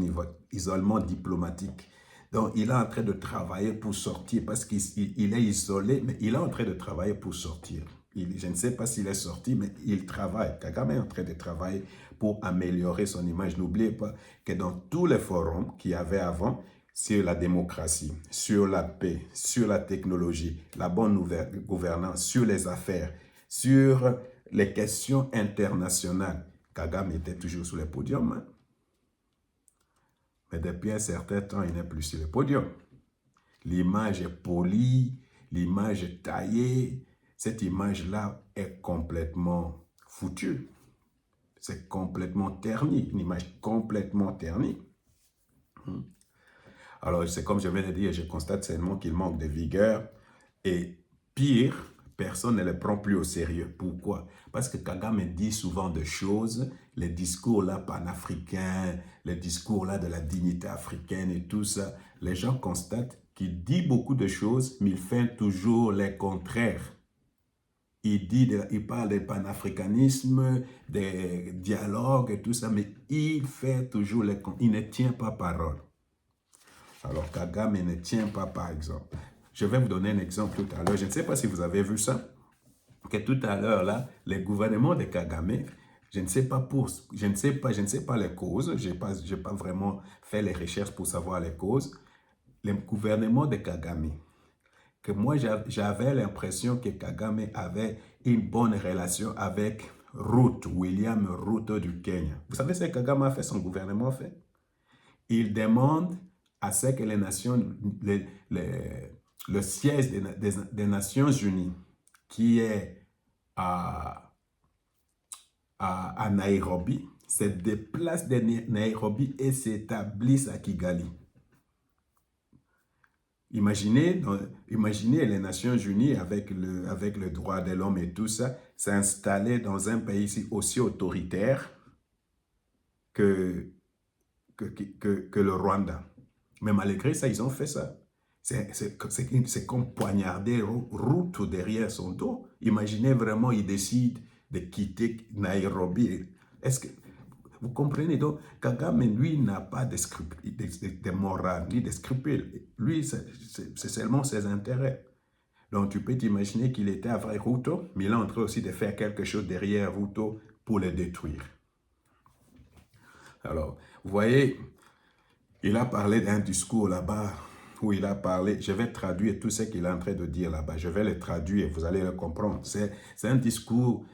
S1: isolement diplomatique. Donc, il est en train de travailler pour sortir parce qu'il est isolé, mais il est en train de travailler pour sortir. Je ne sais pas s'il est sorti, mais il travaille. Kagame est en train de travailler pour améliorer son image. N'oubliez pas que dans tous les forums qu'il y avait avant, sur la démocratie, sur la paix, sur la technologie, la bonne gouvernance, sur les affaires, sur les questions internationales, Kagame était toujours sur le podium. Hein? Mais depuis un certain temps, il n'est plus sur le podium. L'image est polie, l'image est taillée. Cette image-là est complètement foutue. C'est complètement terni, une image complètement ternie. Alors, c'est comme je viens de dire, je constate seulement qu'il manque de vigueur. Et pire, personne ne le prend plus au sérieux. Pourquoi? Parce que Kagame dit souvent des choses, les discours là panafricains, les discours là de la dignité africaine et tout ça, les gens constatent qu'il dit beaucoup de choses, mais il fait toujours les contraires. Il parle de panafricanisme, des dialogues et tout ça, mais il fait toujours les contraires. Il ne tient pas parole. Alors, Kagame ne tient pas, par exemple. Je vais vous donner un exemple tout à l'heure. Je ne sais pas si vous avez vu ça. Que tout à l'heure, là, les gouvernements de Kagame, je ne sais pas les causes. Je n'ai pas vraiment fait les recherches pour savoir les causes. Les gouvernements de Kagame, que moi, j'avais l'impression que Kagame avait une bonne relation avec William Ruto du Kenya. Vous savez ce que Kagame a fait, son gouvernement a fait? Il demande à ce que le siège des Nations Unies, qui est à Nairobi, se déplace de Nairobi et s'établisse à Kigali. Imaginez les Nations Unies avec le droit de l'homme et tout ça, s'installer dans un pays aussi autoritaire que le Rwanda. Mais malgré ça, ils ont fait ça. C'est comme poignarder Ruto derrière son dos. Imaginez vraiment, il décide de quitter Nairobi. Est-ce que vous comprenez? Donc, Kagame, lui, n'a pas de morale, ni de scrupules. Lui, c'est seulement ses intérêts. Donc, tu peux t'imaginer qu'il était avec Ruto, mais il est en train aussi de faire quelque chose derrière Ruto pour le détruire. Alors, vous voyez, il a parlé d'un discours là-bas où il a parlé, je vais traduire tout ce qu'il est en train de dire là-bas, je vais le traduire, vous allez le comprendre. C'est un discours,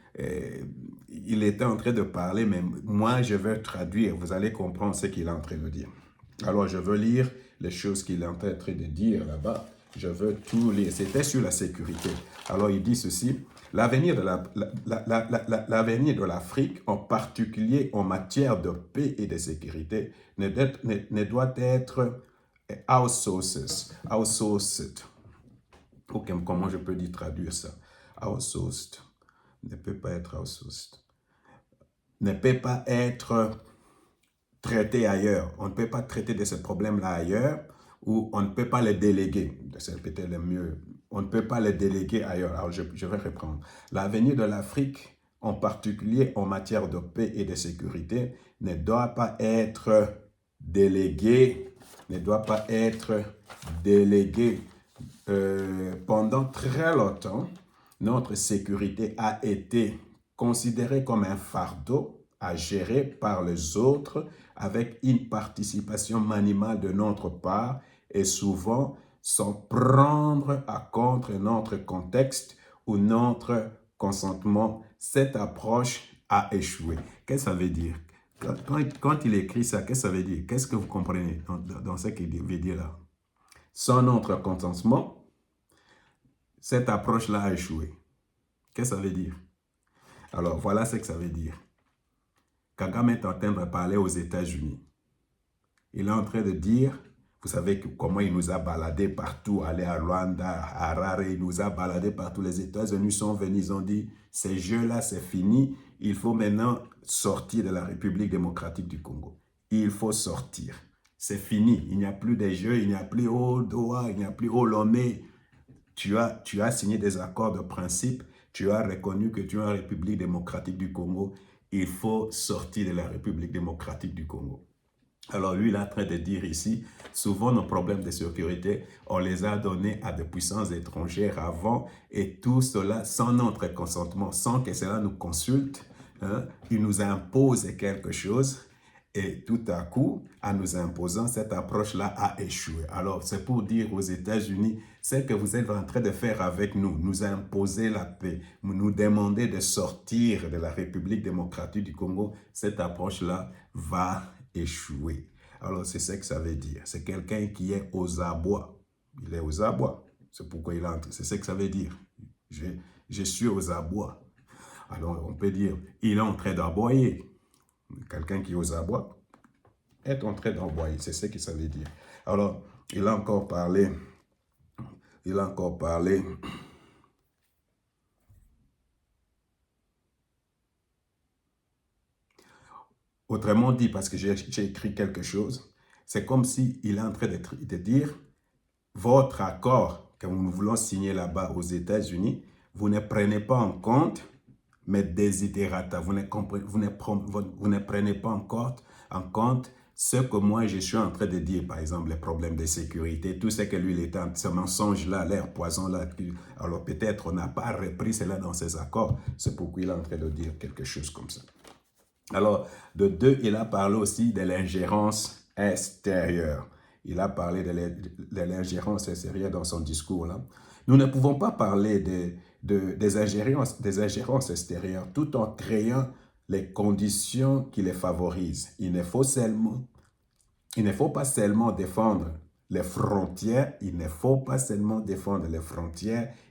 S1: il était en train de parler, mais moi je vais traduire, vous allez comprendre ce qu'il est en train de dire. Alors je veux lire les choses qu'il est en train de dire là-bas, je veux tout lire, c'était sur la sécurité. Alors il dit ceci, l'avenir de l'Afrique, en particulier en matière de paix et de sécurité, ne doit être outsourced. Okay, comment je peux traduire ça? Outsourced. Ne peut pas être outsourced. Ne peut pas être traité ailleurs. On ne peut pas traiter de ce problème-là ailleurs ou on ne peut pas les déléguer. C'est peut-être le mieux. On ne peut pas les déléguer ailleurs. Alors, je vais reprendre. L'avenir de l'Afrique, en particulier en matière de paix et de sécurité, ne doit pas être délégué. Pendant très longtemps, notre sécurité a été considérée comme un fardeau à gérer par les autres avec une participation minimale de notre part et souvent sans prendre à compte notre contexte ou notre consentement. Cette approche a échoué. Qu'est-ce que ça veut dire? Quand il écrit ça, qu'est-ce que ça veut dire? Qu'est-ce que vous comprenez dans ce qu'il veut dire là? Sans notre consentement, cette approche-là a échoué. Qu'est-ce que ça veut dire? Alors, voilà ce que ça veut dire. Kagame est en train de parler aux États-Unis. Il est en train de dire, vous savez comment il nous a baladés partout, aller à Rwanda, à Harare, il nous a baladés partout. Les États-Unis sont venus, ils ont dit, ces jeux-là, c'est fini. Il faut maintenant sortir de la République démocratique du Congo. Il faut sortir. C'est fini. Il n'y a plus de jeux, il n'y a plus au Doha, il n'y a plus au Lomé. Tu as signé des accords de principe. Tu as reconnu que tu es en République démocratique du Congo. Il faut sortir de la République démocratique du Congo. Alors lui, il est en train de dire ici, souvent nos problèmes de sécurité, on les a donnés à des puissances étrangères avant, et tout cela sans notre consentement, sans que cela nous consulte. Il nous impose quelque chose, et tout à coup, en nous imposant, cette approche-là a échoué. Alors, c'est pour dire aux États-Unis, ce que vous êtes en train de faire avec nous imposer la paix, nous demander de sortir de la République démocratique du Congo, cette approche-là va échouer. Alors, c'est ce que ça veut dire. C'est quelqu'un qui est aux abois. Il est aux abois. C'est pourquoi il entre. C'est ce que ça veut dire. Je suis aux abois. Alors, on peut dire, il est en train d'aboyer. Quelqu'un qui est aux abois est en train d'aboyer. C'est ce que ça veut dire. Alors, il a encore parlé. Autrement dit, parce que j'ai écrit quelque chose, c'est comme s'il est en train de dire, votre accord que nous voulons signer là-bas aux États-Unis, vous ne prenez pas en compte mes desiderata, vous ne prenez pas en compte ce que moi je suis en train de dire, par exemple les problèmes de sécurité, tout ce que lui il est ce mensonge-là, l'air poison-là, alors peut-être on n'a pas repris cela dans ses accords, c'est pourquoi il est en train de dire quelque chose comme ça. Alors, de deux, il a parlé aussi de l'ingérence extérieure. Il a parlé de l'ingérence extérieure dans son discours là. Nous ne pouvons pas parler des ingérences extérieures tout en créant les conditions qui les favorisent. Il ne faut pas seulement défendre les frontières,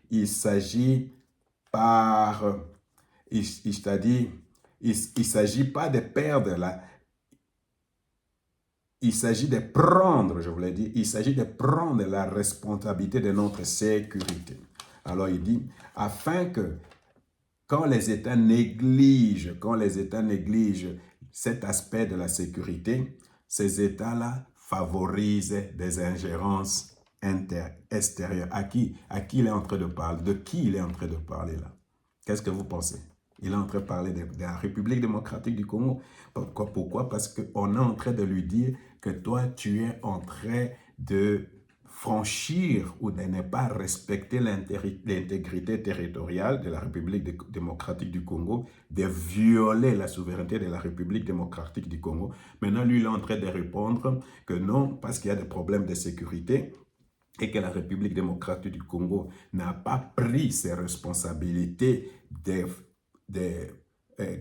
S1: il s'agit il s'agit pas de perdre il s'agit de prendre, je voulais dire, il s'agit de prendre la responsabilité de notre sécurité. Alors il dit, afin que quand les États négligent cet aspect de la sécurité, ces États-là favorisent des ingérences extérieures. À qui il est en train de parler? De qui il est en train de parler là? Qu'est-ce que vous pensez? Il est en train de parler de la République démocratique du Congo. Pourquoi? Parce qu'on est en train de lui dire que toi, tu es en train de franchir ou de ne pas respecter l'intégrité territoriale de la République démocratique du Congo, de violer la souveraineté de la République démocratique du Congo. Maintenant, lui, il est en train de répondre que non, parce qu'il y a des problèmes de sécurité et que la République démocratique du Congo n'a pas pris ses responsabilités de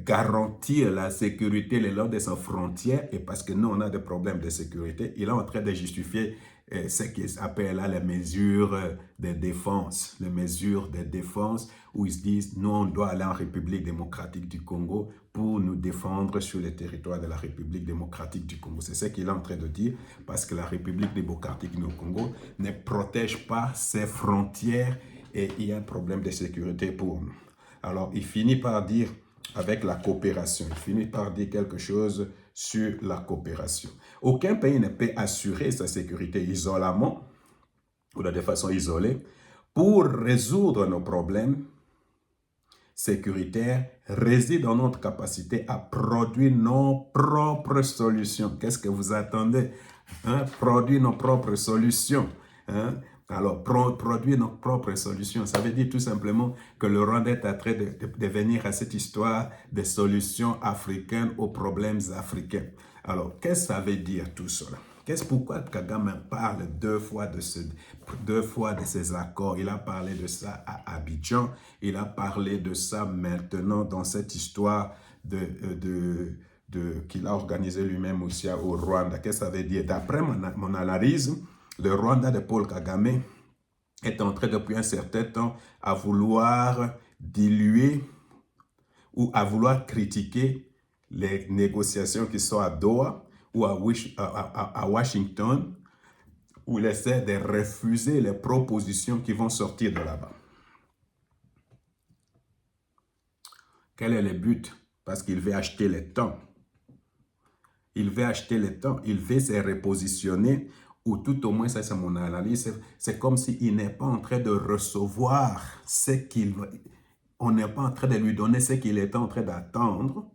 S1: garantir la sécurité le long de ses frontières, et parce que nous, on a des problèmes de sécurité, il est en train de justifier ce qu'ils appellent là les mesures de défense. Les mesures de défense où ils se disent, nous, on doit aller en République démocratique du Congo pour nous défendre sur le territoire de la République démocratique du Congo. C'est ce qu'il est en train de dire, parce que la République démocratique du Congo ne protège pas ses frontières et il y a un problème de sécurité pour nous. Alors, il finit par dire, avec la coopération, il finit par dire quelque chose sur la coopération. Aucun pays ne peut assurer sa sécurité isolément ou de façon isolée. Pour résoudre nos problèmes sécuritaires, réside dans notre capacité à produire nos propres solutions. Qu'est-ce que vous attendez? Produire nos propres solutions. Alors, produire nos propres solutions, ça veut dire tout simplement que le Rwanda est en train de venir à cette histoire des solutions africaines aux problèmes africains. Alors, qu'est-ce que ça veut dire tout cela? Pourquoi Kagame parle deux fois de ces accords? Il a parlé de ça à Abidjan, il a parlé de ça maintenant dans cette histoire qu'il a organisé lui-même aussi au Rwanda. Qu'est-ce que ça veut dire? D'après mon analyse, le Rwanda de Paul Kagame est en train depuis un certain temps à vouloir diluer ou à vouloir critiquer les négociations qui sont à Doha ou à Washington, où il essaie de refuser les propositions qui vont sortir de là-bas. Quel est le but? Parce qu'il veut acheter le temps. Il veut acheter le temps, il veut se repositionner, ou tout au moins, ça c'est mon analyse, c'est comme s'il n'est pas en train de recevoir ce qu'il veut. On n'est pas en train de lui donner ce qu'il est en train d'attendre.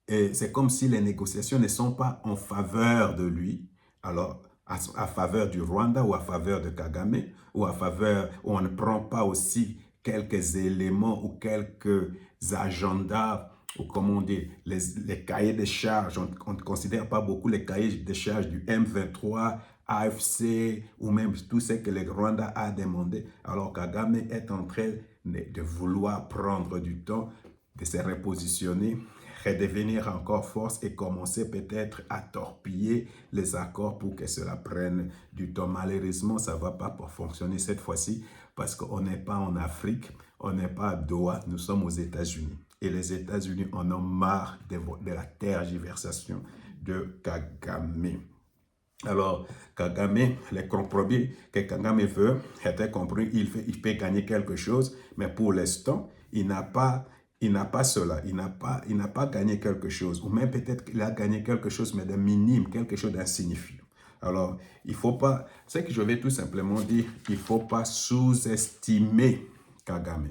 S1: Et c'est comme si les négociations ne sont pas en faveur de lui. Alors, à faveur du Rwanda ou à faveur de Kagame, ou à faveur, où on ne prend pas aussi quelques éléments ou quelques agendas, ou comme on dit, les cahiers de charges. On ne considère pas beaucoup les cahiers de charges du M23, AFC, ou même tout ce que le Rwanda a demandé. Alors Kagame est en train de vouloir prendre du temps, de se repositionner, redevenir encore force et commencer peut-être à torpiller les accords pour que cela prenne du temps. Malheureusement, ça ne va pas pour fonctionner cette fois-ci parce qu'on n'est pas en Afrique, on n'est pas à Doha, nous sommes aux États-Unis. Et les États-Unis en ont marre de la tergiversation de Kagame. Alors, Kagame, les compromis que Kagame veut, était compris, il peut gagner quelque chose, mais pour l'instant, il n'a pas cela, il n'a pas gagné quelque chose, ou même peut-être qu'il a gagné quelque chose, mais de minime, quelque chose d'insignifiant. Alors, il ne faut pas, ce que je vais tout simplement dire, il ne faut pas sous-estimer Kagame.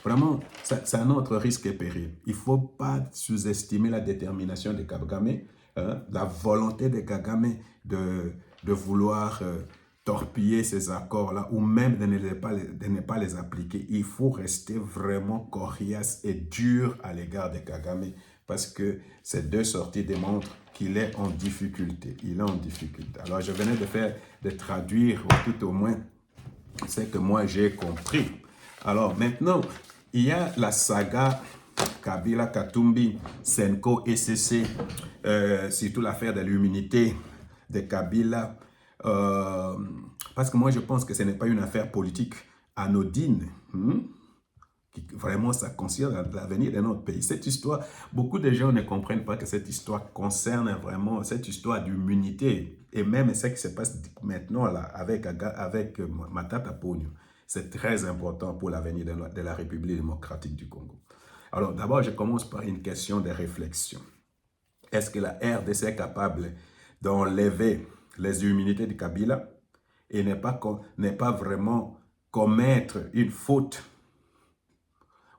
S1: Vraiment, c'est un autre risque et péril. Il ne faut pas sous-estimer la détermination de Kagame, la volonté de Kagame de vouloir torpiller ces accords-là ou même de ne pas les appliquer. Il faut rester vraiment coriace et dur à l'égard de Kagame parce que ces deux sorties démontrent qu'il est en difficulté. Il est en difficulté. Alors, je venais de traduire tout au moins ce que moi j'ai compris. Alors, maintenant, il y a la saga Kabila, Katumbi, Senko, ECC, surtout l'affaire de l'immunité de Kabila. Parce que moi, je pense que ce n'est pas une affaire politique anodine. Vraiment, ça concerne l'avenir de notre pays. Cette histoire, beaucoup de gens ne comprennent pas que cette histoire concerne vraiment cette histoire d'immunité. Et même ce qui se passe maintenant là, avec Matata Ponyo. C'est très important pour l'avenir de la République démocratique du Congo. Alors, d'abord, je commence par une question de réflexion. Est-ce que la RDC est capable d'enlever les immunités de Kabila et n'est pas vraiment commettre une faute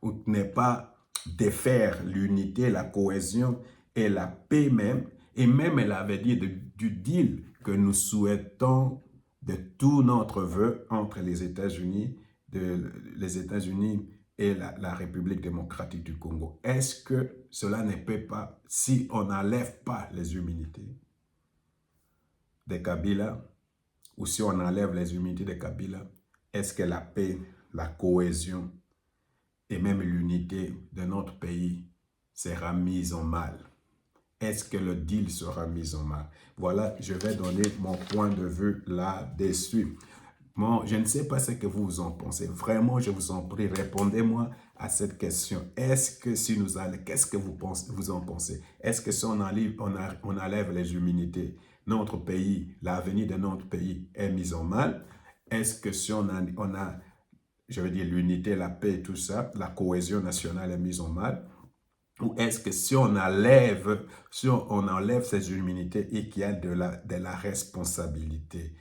S1: ou n'est pas défaire l'unité, la cohésion et la paix même, et même elle avait dit du deal que nous souhaitons de tout notre vœu entre les États-Unis et la République démocratique du Congo. Est-ce que cela ne peut pas, si on n'enlève pas les immunités de Kabila, ou si on enlève les immunités de Kabila, est-ce que la paix, la cohésion et même l'unité de notre pays sera mise en mal? Est-ce que le deal sera mis en mal? Voilà, je vais donner mon point de vue là-dessus. Bon, je ne sais pas ce que vous en pensez. Vraiment, je vous en prie, répondez-moi à cette question. Est-ce que si nous allons, qu'est-ce que vous en pensez? Est-ce que si on enlève les immunités, notre pays, l'avenir de notre pays est mis en mal? Est-ce que si on a, je veux dire, l'unité, la paix, tout ça, la cohésion nationale est mise en mal? Ou est-ce que si on enlève ces immunités et qu'il y a de la responsabilité,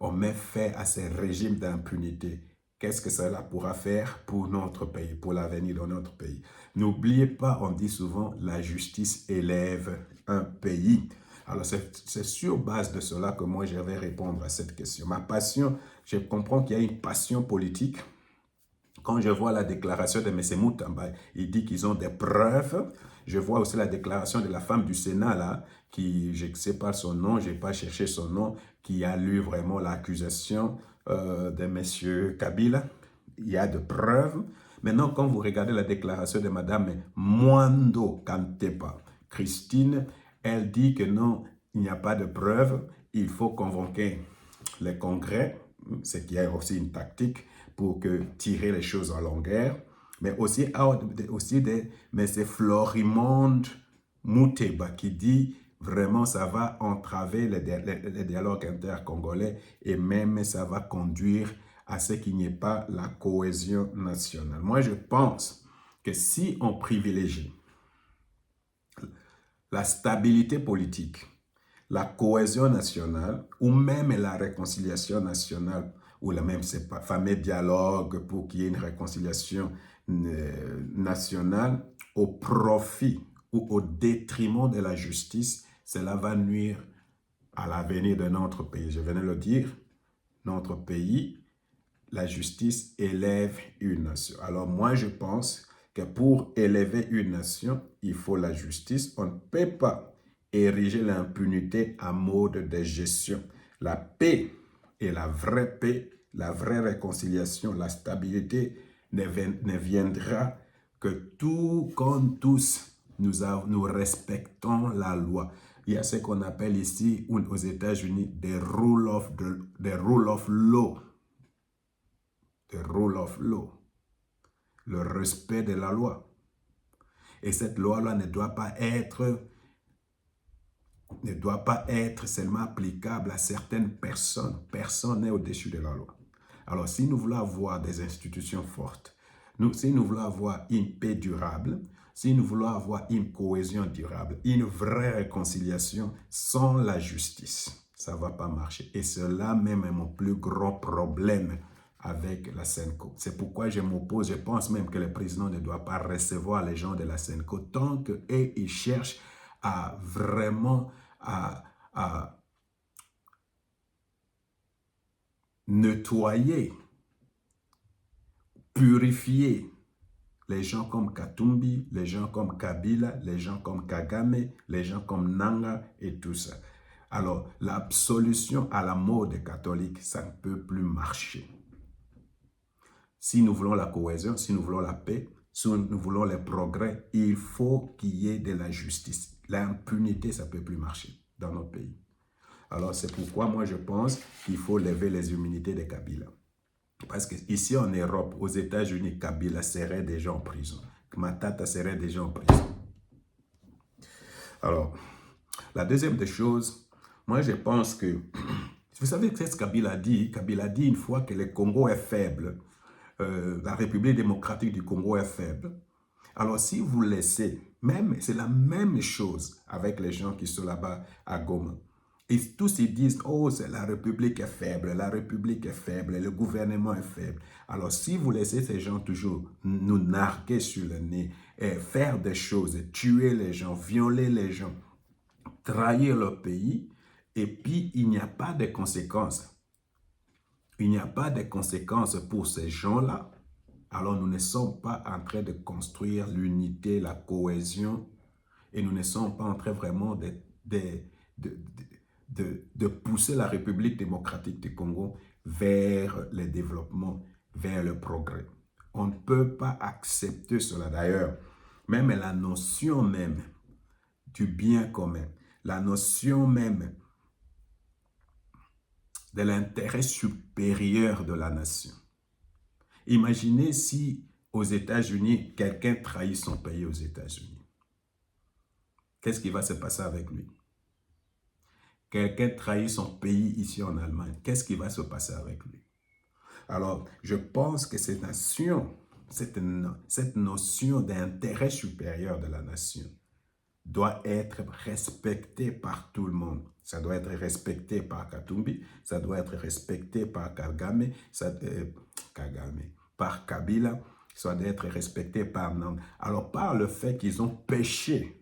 S1: on met fin à ces régimes d'impunité, qu'est-ce que cela pourra faire pour notre pays, pour l'avenir de notre pays? N'oubliez pas, on dit souvent, la justice élève un pays. Alors, c'est sur base de cela que moi, je vais répondre à cette question. Ma passion, je comprends qu'il y a une passion politique. Quand je vois la déclaration de M. Moutamba, il dit qu'ils ont des preuves. Je vois aussi la déclaration de la femme du Sénat, là, qui, je ne sais pas son nom, je n'ai pas cherché son nom, qui a lu vraiment l'accusation de M. Kabila. Il y a de preuves. Maintenant, quand vous regardez la déclaration de Mme Mwando Kantepa, Christine, elle dit que non, il n'y a pas de preuves. Il faut convoquer le Congrès, ce qui est aussi une tactique pour tirer les choses en longueur. Mais mais c'est Florimond Muteba qui dit vraiment ça va entraver les dialogues intercongolais et même ça va conduire à ce qu'il n'y ait pas la cohésion nationale. Moi, je pense que si on privilégie la stabilité politique, la cohésion nationale ou même la réconciliation nationale ou même ces fameux dialogues pour qu'il y ait une réconciliation nationale au profit ou au détriment de la justice, cela va nuire à l'avenir de notre pays. Je venais de le dire, notre pays, la justice élève une nation. Alors moi, je pense que pour élever une nation, il faut la justice. On ne peut pas ériger l'impunité en mode de gestion. La paix et la vraie réconciliation, la stabilité ne viendra que tout comme tous, nous respectons la loi. Il y a ce qu'on appelle ici aux États-Unis the rule of law. The rule of law. Le respect de la loi. Et cette loi-là ne doit pas être seulement applicable à certaines personnes. Personne n'est au-dessus de la loi. Alors, si nous voulons avoir des institutions fortes, si nous voulons avoir une paix durable, si nous voulons avoir une cohésion durable, une vraie réconciliation sans la justice, ça ne va pas marcher. Et cela même est mon plus grand problème avec la SENCO. C'est pourquoi je m'oppose. Je pense même que le président ne doit pas recevoir les gens de la SENCO tant qu'eux, ils cherchent à vraiment à nettoyer, purifier les gens comme Katumbi, les gens comme Kabila, les gens comme Kagame, les gens comme Nanga et tout ça. Alors, la solution à la mode catholique, ça ne peut plus marcher. Si nous voulons la cohésion, si nous voulons la paix, si nous voulons les progrès, il faut qu'il y ait de la justice. L'impunité, ça ne peut plus marcher dans notre pays. Alors, c'est pourquoi moi, je pense qu'il faut lever les immunités de Kabila. Parce qu'ici en Europe, aux États-Unis, Kabila serait déjà en prison. Matata serait déjà en prison. Alors, la deuxième des choses, moi, je pense que... Vous savez ce que Kabila dit? Kabila dit une fois que le Congo est faible, la République démocratique du Congo est faible. Alors, si vous laissez, c'est la même chose avec les gens qui sont là-bas à Goma. Et tous ils disent, oh, la République est faible, le gouvernement est faible. Alors, si vous laissez ces gens toujours nous narguer sur le nez, et faire des choses, tuer les gens, violer les gens, trahir leur pays, et puis il n'y a pas de conséquences. Il n'y a pas de conséquences pour ces gens-là. Alors, nous ne sommes pas en train de construire l'unité, la cohésion, et nous ne sommes pas en train vraiment de pousser la République démocratique du Congo vers le développement, vers le progrès. On ne peut pas accepter cela. D'ailleurs, même la notion même du bien commun, la notion même de l'intérêt supérieur de la nation. Imaginez si aux États-Unis, quelqu'un trahit son pays aux États-Unis. Qu'est-ce qui va se passer avec lui? Quelqu'un trahit son pays ici en Allemagne. Qu'est-ce qui va se passer avec lui? Alors, je pense que cette notion d'intérêt supérieur de la nation doit être respectée par tout le monde. Ça doit être respecté par Katumbi, ça doit être respecté par Kagame, par Kabila, ça doit être respecté par Nang. Alors, par le fait qu'ils ont péché,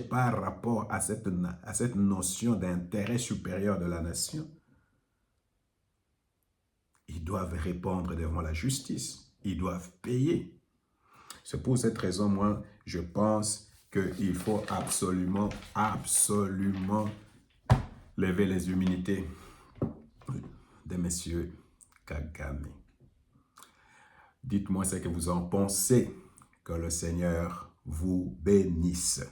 S1: par rapport à cette notion d'intérêt supérieur de la nation, ils doivent répondre devant la justice, ils doivent payer. C'est pour cette raison, moi, je pense qu'il faut absolument lever les immunités de M. Kagame. Dites-moi ce que vous en pensez. Que le Seigneur vous bénisse.